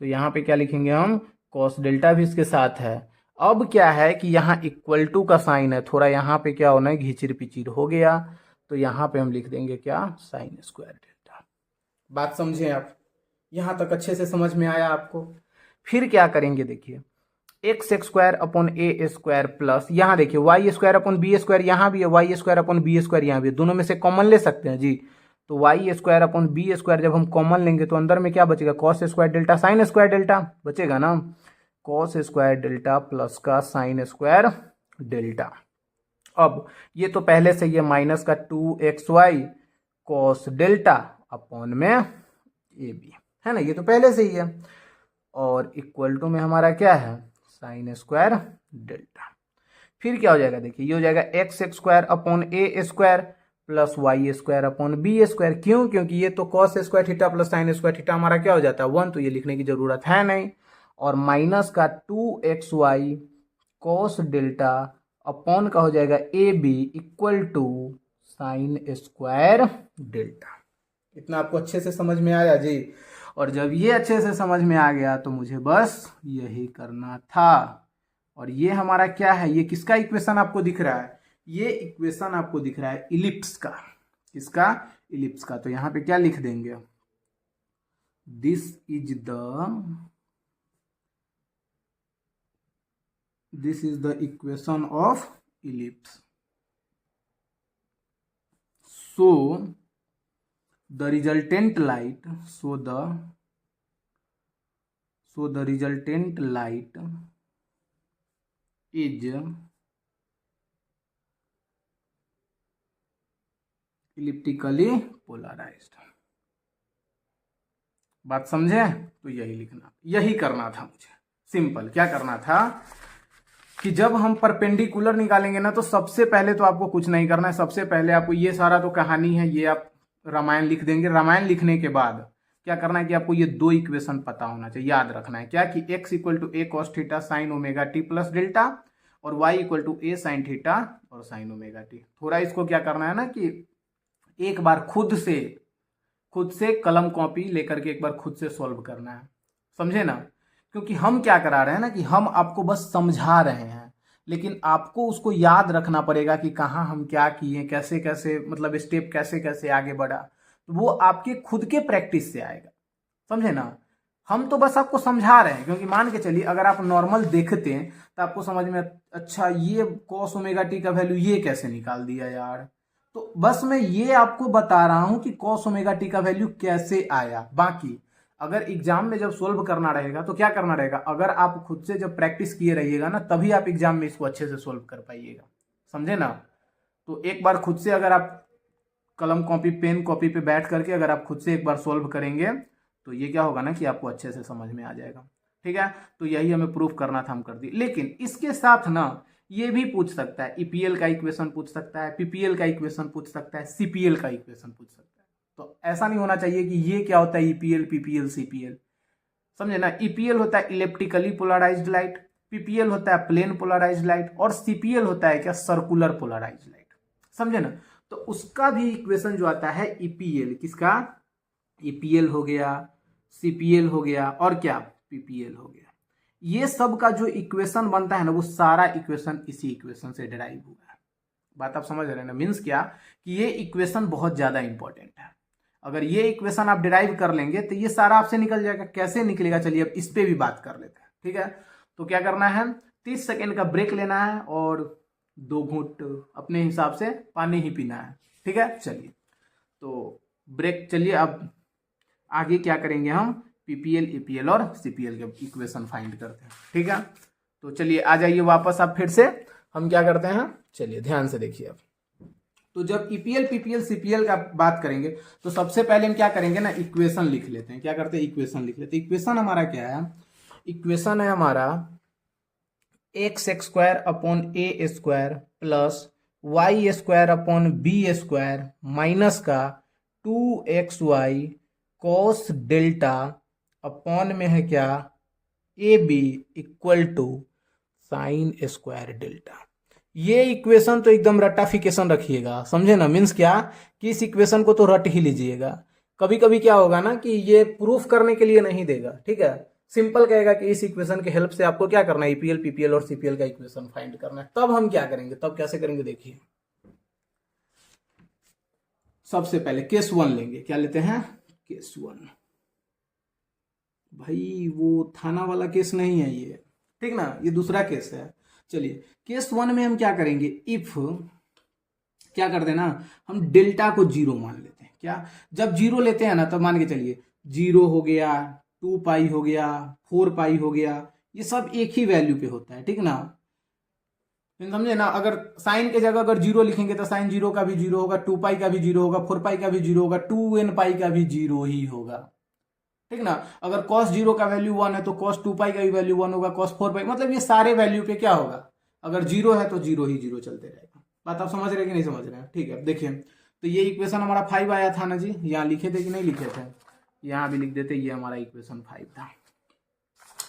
तो यहाँ पे क्या लिखेंगे हम, कॉस डेल्टा भी इसके साथ है। अब क्या है कि यहाँ इक्वल टू का साइन है, थोड़ा यहाँ पे क्या होना है घिचिर पिचिर हो गया, तो यहाँ पे हम लिख देंगे क्या साइन स्क्वायर डेल्टा। बात समझे आप, यहाँ तक अच्छे से समझ में आया आपको। फिर क्या करेंगे देखिए, एक्स स्क्वायर अपॉन ए स्क्वायर प्लस, यहाँ देखिए y square upon B square, यहाँ भी है y square upon B square, यहाँ भी है, दोनों में से कॉमन ले सकते हैं जी। तो y square upon B square जब हम कॉमन लेंगे तो अंदर में क्या बचेगा cos square delta sine square delta बचेगा ना, कॉस स्क्वायर डेल्टा प्लस का साइन स्क्वायर डेल्टा। अब ये तो पहले से ये माइनस का 2xy कॉस डेल्टा अपॉन में ए बी, है ना, ये तो पहले से ही है, और इक्वल टू में हमारा क्या है साइन स्क्वायर डेल्टा। फिर क्या हो जाएगा देखिए, ये हो जाएगा एक्स स्क्वायर अपॉन ए square plus Y square upon B square, क्यों, क्योंकि ये तो cos square theta plus sine square theta हमारा क्या हो जाता है 1, तो ये लिखने की जरूरत है नहीं, और माइनस का 2xy कॉस डेल्टा अपॉन का हो जाएगा a B equal to sine square delta. इतना आपको अच्छे से समझ में आया जी। और जब ये अच्छे से समझ में आ गया तो मुझे बस यही करना था, और ये हमारा क्या है, ये किसका इक्वेशन आपको दिख रहा है, ये इक्वेशन आपको दिख रहा है इलिप्स का, किसका, इलिप्स का। तो यहां पे क्या लिख देंगे, this is the equation of ellipse. So the resultant light is elliptically polarized. बात समझे? तो यही लिखना, यही करना था मुझे। सिंपल क्या करना था कि जब हम परपेंडिकुलर निकालेंगे ना, तो सबसे पहले तो आपको कुछ नहीं करना है। सबसे पहले आपको ये सारा तो कहानी है, ये आप रामायण लिख देंगे। रामायण लिखने के बाद क्या करना है कि आपको ये दो इक्वेशन पता होना चाहिए, याद रखना है। क्या कि x equal to A cos theta sine omega T plus delta और y equal to A sine theta और साइन ओमेगा टी। थोड़ा इसको क्या करना है ना कि एक बार खुद से कलम कॉपी लेकर के एक बार खुद से सॉल्व करना है, समझे ना। क्योंकि हम क्या करा रहे हैं ना कि हम आपको बस समझा रहे हैं, लेकिन आपको उसको याद रखना पड़ेगा कि कहाँ हम क्या किए, कैसे कैसे, मतलब स्टेप कैसे कैसे आगे बढ़ा। तो वो आपके खुद के प्रैक्टिस से आएगा, समझे ना। हम तो बस आपको समझा रहे हैं, क्योंकि मान के चलिए अगर आप नॉर्मल देखते हैं तो आपको समझ में, अच्छा ये कॉस ओमेगा टी का वैल्यू ये कैसे निकाल दिया यार। तो बस मैं ये आपको बता रहा हूं कि कॉस ओमेगा टी का वैल्यू कैसे आया। बाकी अगर एग्जाम में जब सोल्व करना रहेगा तो क्या करना रहेगा, अगर आप खुद से जब प्रैक्टिस किए रहिएगा ना, तभी आप एग्जाम में इसको अच्छे से सोल्व कर पाइएगा, समझे ना। तो एक बार खुद से अगर आप कलम कॉपी पेन कॉपी पे बैठ करके अगर आप खुद से एक बार सोल्व करेंगे तो ये क्या होगा ना कि आपको अच्छे से समझ में आ जाएगा, ठीक है। तो यही हमें प्रूफ करना था, हम कर दिए। लेकिन इसके साथ ना ये भी पूछ सकता है, ईपीएल का इक्वेशन पूछ सकता है, पीपीएल का इक्वेशन पूछ सकता है, सीपीएल का इक्वेशन पूछ सकता है। तो ऐसा नहीं होना चाहिए कि ये क्या होता है ईपीएल पीपीएल सीपीएल, समझे ना। ईपीएल होता है इलेप्टिकली पोलराइज्ड लाइट, पीपीएल होता है प्लेन पोलराइज्ड लाइट और सीपीएल होता है क्या, सर्कुलर पोलराइज्ड लाइट, समझे ना। तो उसका भी इक्वेशन जो आता है ईपीएल, किसका, ईपीएल हो गया, सीपीएल हो गया और क्या, पीपीएल हो गया। ये सब का जो इक्वेशन बनता है ना, वो सारा इक्वेशन इसी इक्वेशन से डिराइव हुआ है। बात आप समझ रहे हैं ना। मीन्स क्या कि ये इक्वेशन बहुत ज्यादा इंपॉर्टेंट है। अगर ये इक्वेशन आप डिराइव कर लेंगे तो ये सारा आपसे निकल जाएगा। कैसे निकलेगा, चलिए अब इस पे भी बात कर लेते हैं, ठीक है। तो क्या करना है, 30 सेकेंड का ब्रेक लेना है और 2 घूंट अपने हिसाब से पानी ही पीना है, ठीक है। चलिए तो ब्रेक, चलिए अब आगे क्या करेंगे, हम पीपीएल ईपीएल और सीपीएल के इक्वेशन फाइंड करते हैं, ठीक है। तो चलिए आ जाइए वापस आप फिर से, हम क्या करते हैं, चलिए ध्यान से देखिए अब। तो जब ईपीएल पीपीएल सीपीएल का बात करेंगे तो सबसे पहले हम क्या करेंगे ना, इक्वेशन लिख लेते हैं। क्या करते हैं, इक्वेशन लिख लेते हैं। इक्वेशन हमारा क्या है, इक्वेशन है हमारा एक्स स्क्वायर अपॉन ए square plus Y square upon B square minus का 2xy कॉस डेल्टा अपॉन में है क्या, A B equal to sine square delta. ये इक्वेशन तो एकदम रट्टाफिकेशन रखिएगा, समझे ना। मीन्स क्या कि इस इक्वेशन को तो रट ही लीजिएगा। कभी कभी क्या होगा ना कि ये प्रूफ करने के लिए नहीं देगा, ठीक है। सिंपल कहेगा कि इस इक्वेशन के हेल्प से आपको क्या करना है, ईपीएल पीपीएल और सीपीएल का इक्वेशन फाइंड करना है। तब हम क्या करेंगे, तब कैसे करेंगे देखिए। सबसे पहले केस 1 लेंगे। क्या लेते हैं, केस 1। भाई वो थाना वाला केस नहीं है ये, ठीक ना, ये दूसरा केस है। चलिए केस 1 में हम क्या करेंगे, इफ क्या कर देना, हम डेल्टा को 0 मान लेते हैं। क्या, जब 0 लेते हैं ना तब मान के चलिए 0 हो गया, 2 पाई हो गया, 4 पाई हो गया, ये सब एक ही वैल्यू पे होता है, ठीक ना। समझे ना। अगर साइन के जगह अगर 0 लिखेंगे तो साइन 0 का भी 0 होगा, 2 पाई का भी 0 होगा, 4 पाई का भी 0 होगा, 2n पाई का भी 0 ही होगा, ठीक ना। अगर cos 0 का वैल्यू 1 है तो cos 2 पाई का भी वैल्यू 1 होगा, cos 4 पाई, मतलब ये सारे वैल्यू पे क्या होगा, अगर 0 है तो 0 ही 0 चलते रहेगा। बात आप समझ रहे हैं कि नहीं समझ रहे हैं, ठीक है। देखिए तो ये इक्वेशन हमारा 5 आया था ना जी, यहाँ लिखे थे कि नहीं लिखे थे, यहाँ भी लिख देते, ये हमारा इक्वेशन 5 था,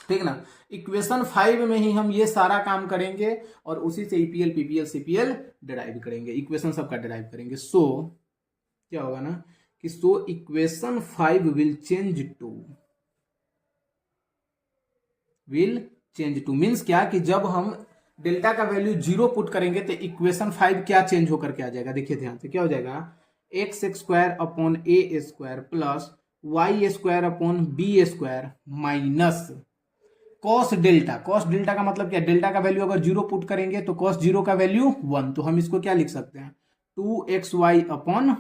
ठीक ना। इक्वेशन 5 में ही हम ये सारा काम करेंगे और उसी से ईपीएल पीपीएल सीपीएल डिराइव करेंगे, इक्वेशन सबका डिराइव करेंगे। सो क्या होगा ना कि so equation 5 will change two means क्या कि जब हम डेल्टा का वैल्यू 0 पुट करेंगे तो इक्वेशन 5 क्या चेंज होकर के आ जाएगा, देखिए ध्यान से क्या हो जाएगा, एक्स स्क्वायर अपॉन ए square plus Y square upon B square minus cos delta. Cos delta का मतलब क्या, डेल्टा का वैल्यू अगर 0 पुट करेंगे तो कॉस 0 का वैल्यू 1, तो हम इसको क्या लिख सकते हैं 2xy upon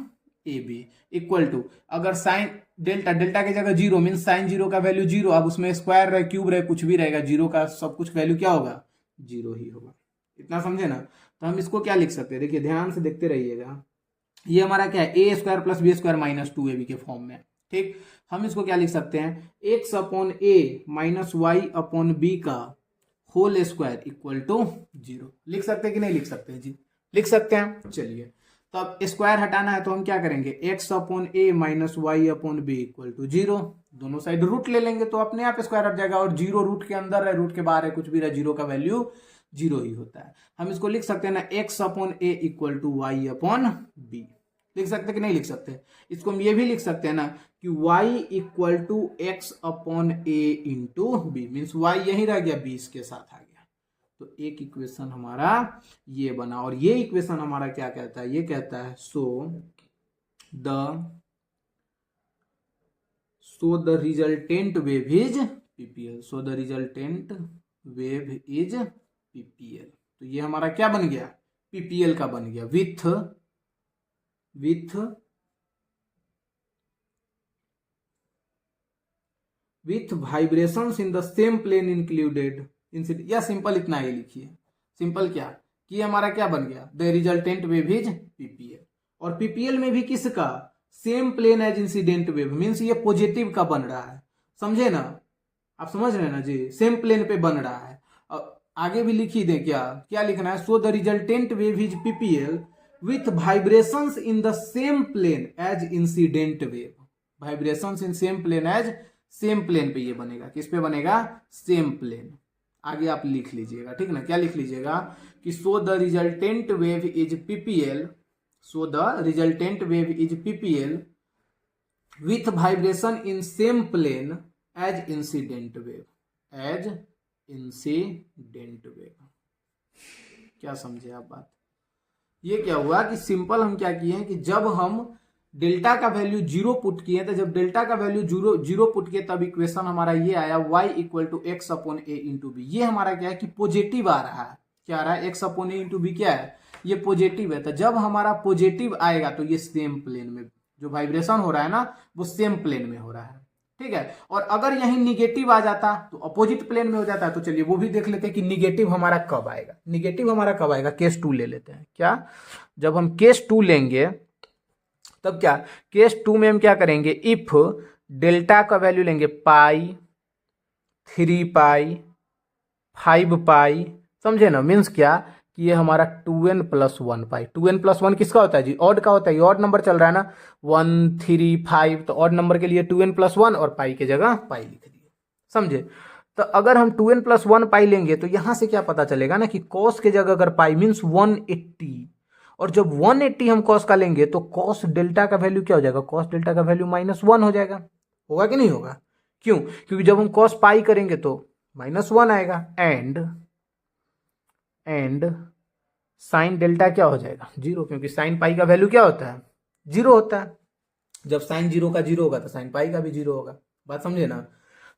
a B equal to, अगर साइन डेल्टा, डेल्टा की जगह 0 मीन साइन 0 का वैल्यू 0, अब उसमें स्क्वायर रहे क्यूब रहे कुछ भी रहेगा, 0 का सब कुछ वैल्यू क्या होगा 0 ही होगा। इतना समझे ना। तो हम इसको क्या लिख सकते हैं, देखिए ध्यान से देखते रहिएगा, ये हमारा क्या है A square plus B square minus 2ab के फॉर्म में। ठीक, हम इसको क्या लिख सकते हैं एक्स अपॉन ए माइनस वाई अपॉन बी का होल स्क्वायर इक्वल टू 0। लिख सकते हैं कि नहीं लिख सकते हैं जी, लिख सकते हैं। चलिए, तो अब स्क्वायर हटाना है तो हम क्या करेंगे x upon A minus Y upon b equal to 0, दोनों साइड रूट ले लेंगे तो अपने आप स्क्वायर हट जाएगा, और 0 रूट के अंदर है रूट के बाहर है कुछ भी रहे, 0 का वैल्यू 0 ही होता है। हम इसको लिख सकते हैं ना x upon A equal to y upon b. लिख सकते कि नहीं लिख सकते। इसको हम ये भी लिख सकते हैं ना कि y equal to x upon a into b, means y यही रह गया, 20 के साथ आ गया। तो एक इक्वेशन हमारा ये बना, और ये इक्वेशन हमारा क्या कहता है, ये कहता है सो the resultant wave is PPL. So the resultant wave is PPL. तो ये हमारा क्या बन गया, पीपीएल का बन गया, with vibrations in the same plane included incident, या सिंपल इतना ही लिखिए। सिंपल क्या कि हमारा क्या बन गया, the resultant wave is PPL. और पीपीएल में भी किसका, same plane as incident wave, means ये पॉजिटिव का बन रहा है, समझे ना, आप समझ रहे हैं ना जी, सेम प्लेन पे बन रहा है। आगे भी लिखी दें, क्या लिखना है, सो the resultant wave is PPL with vibrations in the same plane as incident wave। vibrations in same plane as same plane पे ये बनेगा, किस पे बनेगा, सेम प्लेन। आगे आप लिख लीजिएगा, ठीक ना, क्या लिख लीजिएगा कि so the resultant wave is PPL, so the resultant wave is PPL with vibration in same plane as incident wave, as incident wave. क्या समझे आप बात। ये क्या हुआ कि सिंपल हम क्या किए हैं कि जब हम डेल्टा का वैल्यू 0 पुट किए, तो जब डेल्टा का वैल्यू 0 पुट किए तब इक्वेशन हमारा ये आया y equal to x upon a into b. ये हमारा क्या है कि पॉजिटिव आ रहा है, क्या आ रहा है, x upon a into B क्या है, ये पॉजिटिव है। तो जब हमारा पॉजिटिव आएगा तो ये सेम प्लेन में जो वाइब्रेशन हो रहा है ना वो सेम प्लेन में हो रहा है, ठीक है। और अगर यही निगेटिव आ जाता तो अपोजिट प्लेन में हो जाता है। तो चलिए वो भी देख लेते हैं कि निगेटिव हमारा कब आएगा। निगेटिव हमारा कब आएगा, केस 2 ले लेते हैं। क्या, जब हम केस 2 लेंगे तब क्या, केस 2 में हम क्या करेंगे, इफ डेल्टा का वैल्यू लेंगे पाई, 3 पाई, 5 पाई, समझे ना, मीन्स क्या कि ये हमारा 2n प्लस 1 पाई। 2n प्लस 1 किसका होता है जी, ऑड का होता है, ऑड नंबर चल रहा है ना, 1 3 5, तो ऑड नंबर के लिए 2n प्लस 1 और पाई की जगह पाई लिख दिए, समझे। तो अगर हम 2n प्लस 1 पाई लेंगे तो यहां से क्या पता चलेगा ना कि कॉस की जगह अगर पाई मीन्स 180, और जब 180 हम कॉस का लेंगे तो कॉस डेल्टा का वैल्यू क्या हो जाएगा, कॉस डेल्टा का वैल्यू -1 हो जाएगा। होगा कि नहीं होगा, क्यों, क्योंकि जब हम कॉस पाई करेंगे तो -1 आएगा, एंड साइन डेल्टा क्या हो जाएगा 0, क्योंकि साइन पाई का वैल्यू क्या होता है 0 होता है। जब साइन 0 का 0 होगा तो साइन पाई का भी 0 होगा, बात समझे ना।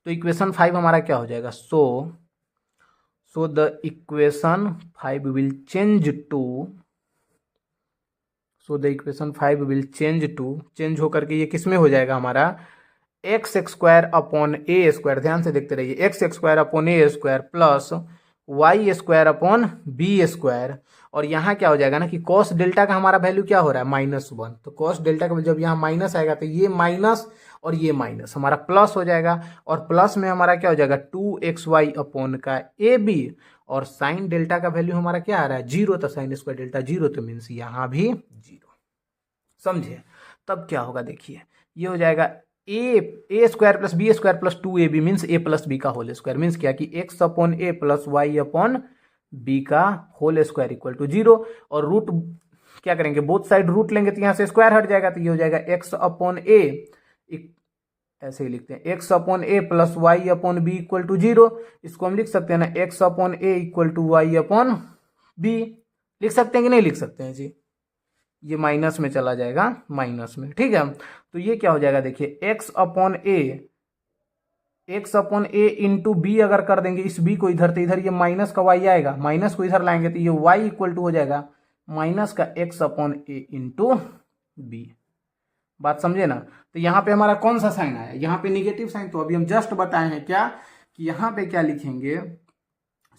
तो इक्वेशन 5 हमारा क्या हो जाएगा, so the equation 5 will change to, so the equation 5 will change होकर के ये किस में हो जाएगा हमारा, एक्स स्क्वायर अपॉन ए स्क्वायर, ध्यान से देखते रहिए, एक्स स्क्वायर अपॉन ए square plus Y square upon B square. और यहाँ क्या हो जाएगा ना कि कॉस डेल्टा का हमारा वैल्यू क्या हो रहा है -1, तो कॉस डेल्टा का जब यहाँ माइनस आएगा तो ये माइनस और ये माइनस हमारा प्लस हो जाएगा, और प्लस में हमारा क्या हो जाएगा 2xy अपॉन का ए बी, और साइन डेल्टा का वैल्यू हमारा क्या आ रहा है 0, तो साइन स्क्वायर डेल्टा 0, तो मीन्स यहाँ भी 0, समझे। तब क्या होगा देखिए, ये हो जाएगा A square plus B square plus 2ab means A plus B का होल स्क्वायर, मीन्स क्या कि एक्स अपॉन ए प्लस वाई अपॉन बी का होल स्क्वायर इक्वल टू 0। और रूट क्या करेंगे, बोथ साइड रूट लेंगे तो यहाँ से स्क्वायर हट जाएगा, तो ये हो जाएगा एक्स अपॉन ए, ऐसे ही लिखते हैं, x upon A plus Y upon b equal to 0। इसको हम लिख सकते हैं ना x upon A equal to y upon b, लिख सकते हैं कि नहीं लिख सकते हैं जी, ये माइनस में चला जाएगा, माइनस में, ठीक है। तो ये क्या हो जाएगा देखिए, x/a इंटू बी अगर कर देंगे इस b को इधर, तो इधर ये माइनस का y आएगा, माइनस को इधर लाएंगे तो ये y इक्वल टू हो जाएगा माइनस का x/a इंटू बी। बात समझे ना। तो यहाँ पे हमारा कौन सा साइन आया, यहाँ पे निगेटिव साइन। तो अभी हम जस्ट बताए हैं क्या कि यहाँ पे क्या लिखेंगे,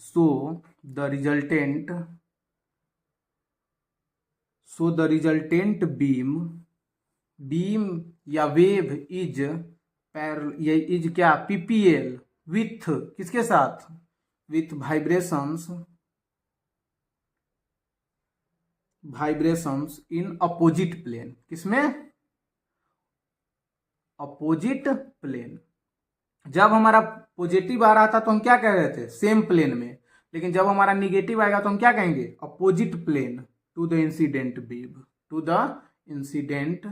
सो द रिजल्टेंट बीम या वेव इज ये इज क्या, पीपीएल विथ किसके साथ, with vibrations in opposite plane. किसमें, अपोजिट प्लेन। जब हमारा पॉजिटिव आ रहा था तो हम क्या कह रहे थे, सेम प्लेन में, लेकिन जब हमारा निगेटिव आएगा तो हम क्या कहेंगे, opposite plane to the incident wave, to the incident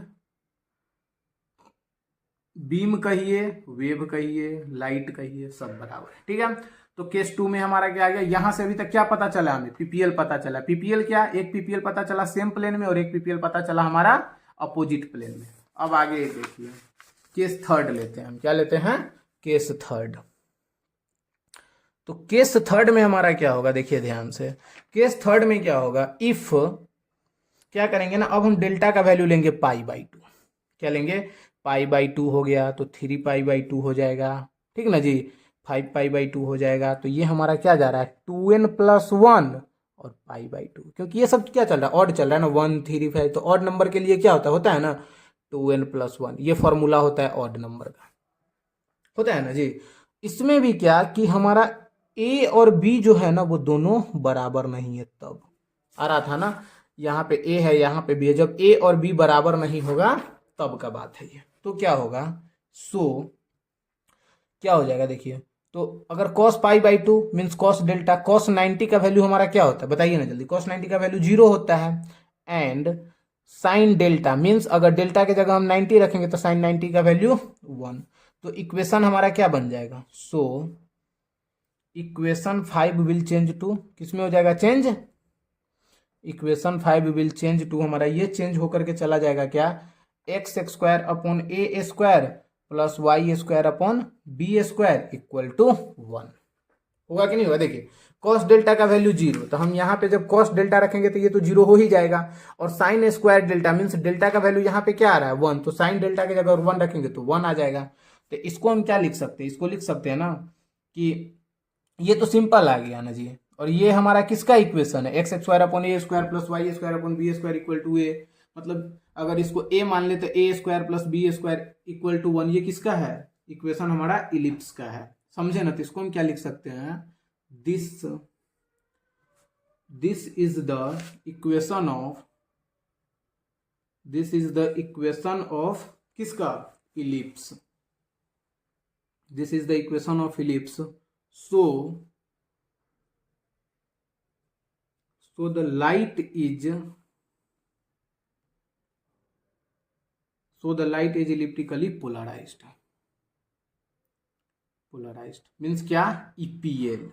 beam कहिए, वेव कहिए, लाइट कहिए, सब बराबर है, ठीक है। तो केस 2 में हमारा क्या आ गया, यहां से अभी तक क्या पता चला हमें, पीपीएल पता चला। पीपीएल क्या, एक पीपीएल पता चला सेम प्लेन में और एक पीपीएल पता चला हमारा अपोजिट प्लेन में। अब आगे देखिए केस 3 लेते हैं हम, क्या लेते हैं, केस 3। तो केस 3 में हमारा क्या होगा, देखिए ध्यान से, केस 3 में क्या होगा, इफ क्या करेंगे ना, अब हम डेल्टा का वैल्यू लेंगे π/2। क्या लेंगे, π/2 हो गया तो 3π/2 हो जाएगा, ठीक ना जी, 5π/2 हो जाएगा। तो ये हमारा क्या जा रहा है, 2n+1 और π/2, क्योंकि ये सब क्या चल रहा है, ऑड चल रहा है ना, 1 3 5। तो ऑड नंबर के लिए क्या होता है ना 2n+1, ये फॉर्मूला होता है ऑड नंबर का, होता है ना जी। इसमें भी क्या कि हमारा ए और बी जो है ना वो दोनों बराबर नहीं है, तब आ रहा था ना, यहाँ पे ए है यहाँ पे बी है, जब ए और बी बराबर नहीं होगा तब का बात है ये। तो क्या होगा, क्या हो जाएगा देखिए, तो अगर cos π/2 means cos delta, cos 90 का वैल्यू हमारा क्या होता है बताइए ना जल्दी, cos 90 का वैल्यू 0 होता है। एंड साइन डेल्टा मीन्स अगर डेल्टा की जगह हम 90 रखेंगे तो साइन 90 का वैल्यू 1। तो इक्वेशन हमारा क्या बन जाएगा, इक्वेशन 5 विल चेंज टू, किसमें हो जाएगा change, equation 5 will change to हमारा ये चेंज होकर के चला जाएगा क्या, x² plus y² equal to 1 होगा कि नहीं होगा। देखिए कॉस डेल्टा का वैल्यू 0, तो हम यहाँ पे जब कॉस डेल्टा रखेंगे तो ये तो 0 हो ही जाएगा। और sine square delta means delta का वैल्यू यहाँ पे क्या आ रहा है 1, तो साइन डेल्टा की जगह 1 रखेंगे तो 1 आ जाएगा। तो इसको हम क्या लिख सकते हैं, इसको लिख सकते हैं ना कि ये तो सिंपल आ गया ना जी। और ये हमारा किसका इक्वेशन है, x² plus y² equal to a, मतलब अगर इसको a मान ले तो a² plus b² equal to 1, ये किसका है, इक्वेशन हमारा इलिप्स का है, समझे ना। तो इसको हम क्या लिख सकते हैं, this is the equation of किसका, ellipse, this is the equation of ellipse. So the light is elliptically polarized means क्या, ईपीएल।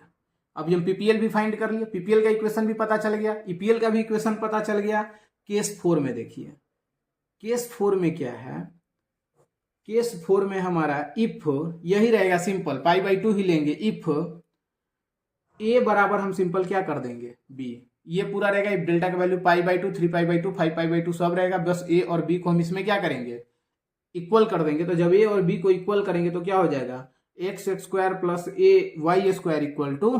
अब हम पीपीएल भी फाइंड कर लिए, पीपीएल का इक्वेशन भी पता चल गया, ईपीएल का भी इक्वेशन पता चल गया। केस 4 में देखिए, केस 4 में क्या है, केस 4 में हमारा इफ यही रहेगा, सिंपल π/2 ही लेंगे। इफ ए बराबर हम सिंपल क्या कर देंगे बी, ये पूरा रहेगा। इफ डेल्टा का वैल्यू π/2 3π/2 5π/2 सब रहेगा, बस ए और बी को हम इसमें क्या करेंगे, इक्वल कर देंगे। तो जब ए और बी को इक्वल करेंगे तो क्या हो जाएगा, x² plus y² equal to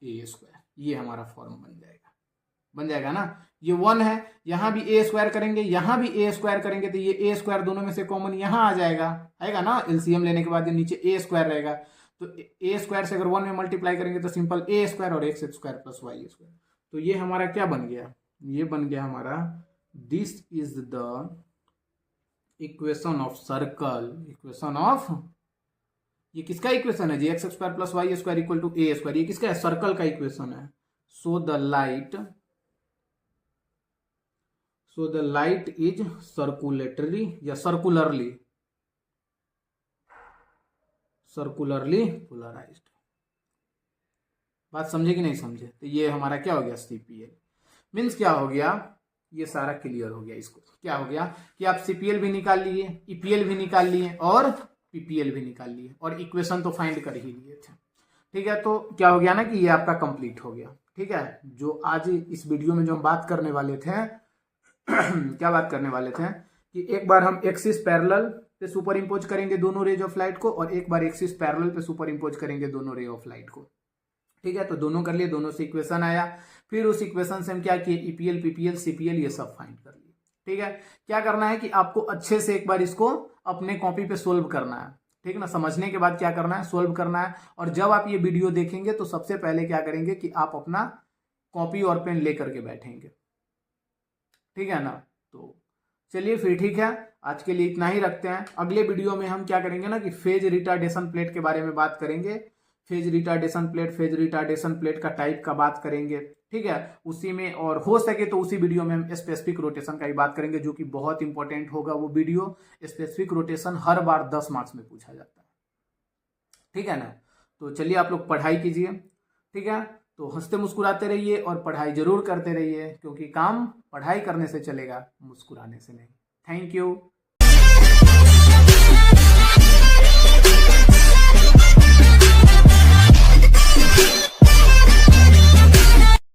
a², ये हमारा फॉर्म बन जाएगा ना। ये 1 है, यहां भी a² करेंगे, यहां भी a² करेंगे, तो ये a² दोनों में से कॉमन यहां आ जाएगा, आएगा ना। एलसीएम लेने के बाद ये नीचे a² रहेगा, तो a² से अगर 1 में मल्टीप्लाई करेंगे तो सिंपल a² और x² प्लस y²। तो ये हमारा क्या बन गया, ये बन गया हमारा this is the equation of circle, equation of, ये किसका इक्वेशन है जी, x² plus y² equal to a², ये किसका है, सर्कल का इक्वेशन है। सो द लाइट इज सर्कुलेटरी या सर्कुलरली पोलराइज्ड। बात समझे कि नहीं समझे। तो ये हमारा क्या हो गया, सीपीएल मीन्स क्या हो गया, ये सारा क्लियर हो गया। इसको क्या हो गया कि आप सीपीएल भी निकाल लिए, ईपीएल भी निकाल लिए और पीपीएल भी निकाल लिए और इक्वेशन तो फाइंड कर ही लिए थे। ठीक है, तो क्या हो गया ना कि ये आपका कंप्लीट हो गया। ठीक है, जो आज इस वीडियो में जो हम बात करने वाले थे क्या बात करने वाले थे कि एक बार हम एक्सिस पैरेलल पे सुपर इम्पोज करेंगे दोनों रेज ऑफ लाइट को और एक बार एक्सिस पैरेलल पे सुपर इम्पोज करेंगे दोनों रे ऑफ लाइट को। ठीक है, तो दोनों कर लिए, दोनों से इक्वेशन आया, फिर उस इक्वेशन से हम क्या किए, ईपीएल पीपीएल सीपीएल ये सब फाइंड कर लिए। ठीक है, क्या करना है कि आपको अच्छे से एक बार इसको अपने कॉपी पे सोल्व करना है। ठीक है ना, समझने के बाद क्या करना है, सोल्व करना है। और जब आप ये वीडियो देखेंगे तो सबसे पहले क्या करेंगे कि आप अपना कॉपी और पेन लेकर के बैठेंगे। ठीक है ना, तो चलिए फिर ठीक है, आज के लिए इतना ही रखते हैं। अगले वीडियो में हम क्या करेंगे ना कि फेज रिटार्डेशन प्लेट के बारे में बात करेंगे। फेज रिटार्डेशन प्लेट का टाइप का बात करेंगे। ठीक है, उसी में और हो सके तो उसी वीडियो में हम स्पेसिफिक रोटेशन का भी बात करेंगे, जो कि बहुत इंपॉर्टेंट होगा वो वीडियो। स्पेसिफिक रोटेशन हर बार 10 मार्क्स में पूछा जाता है। ठीक है ना, तो चलिए आप लोग पढ़ाई कीजिए। ठीक है, तो हंसते मुस्कुराते रहिए और पढ़ाई जरूर करते रहिए, क्योंकि काम पढ़ाई करने से चलेगा, मुस्कुराने से नहीं। Thank you.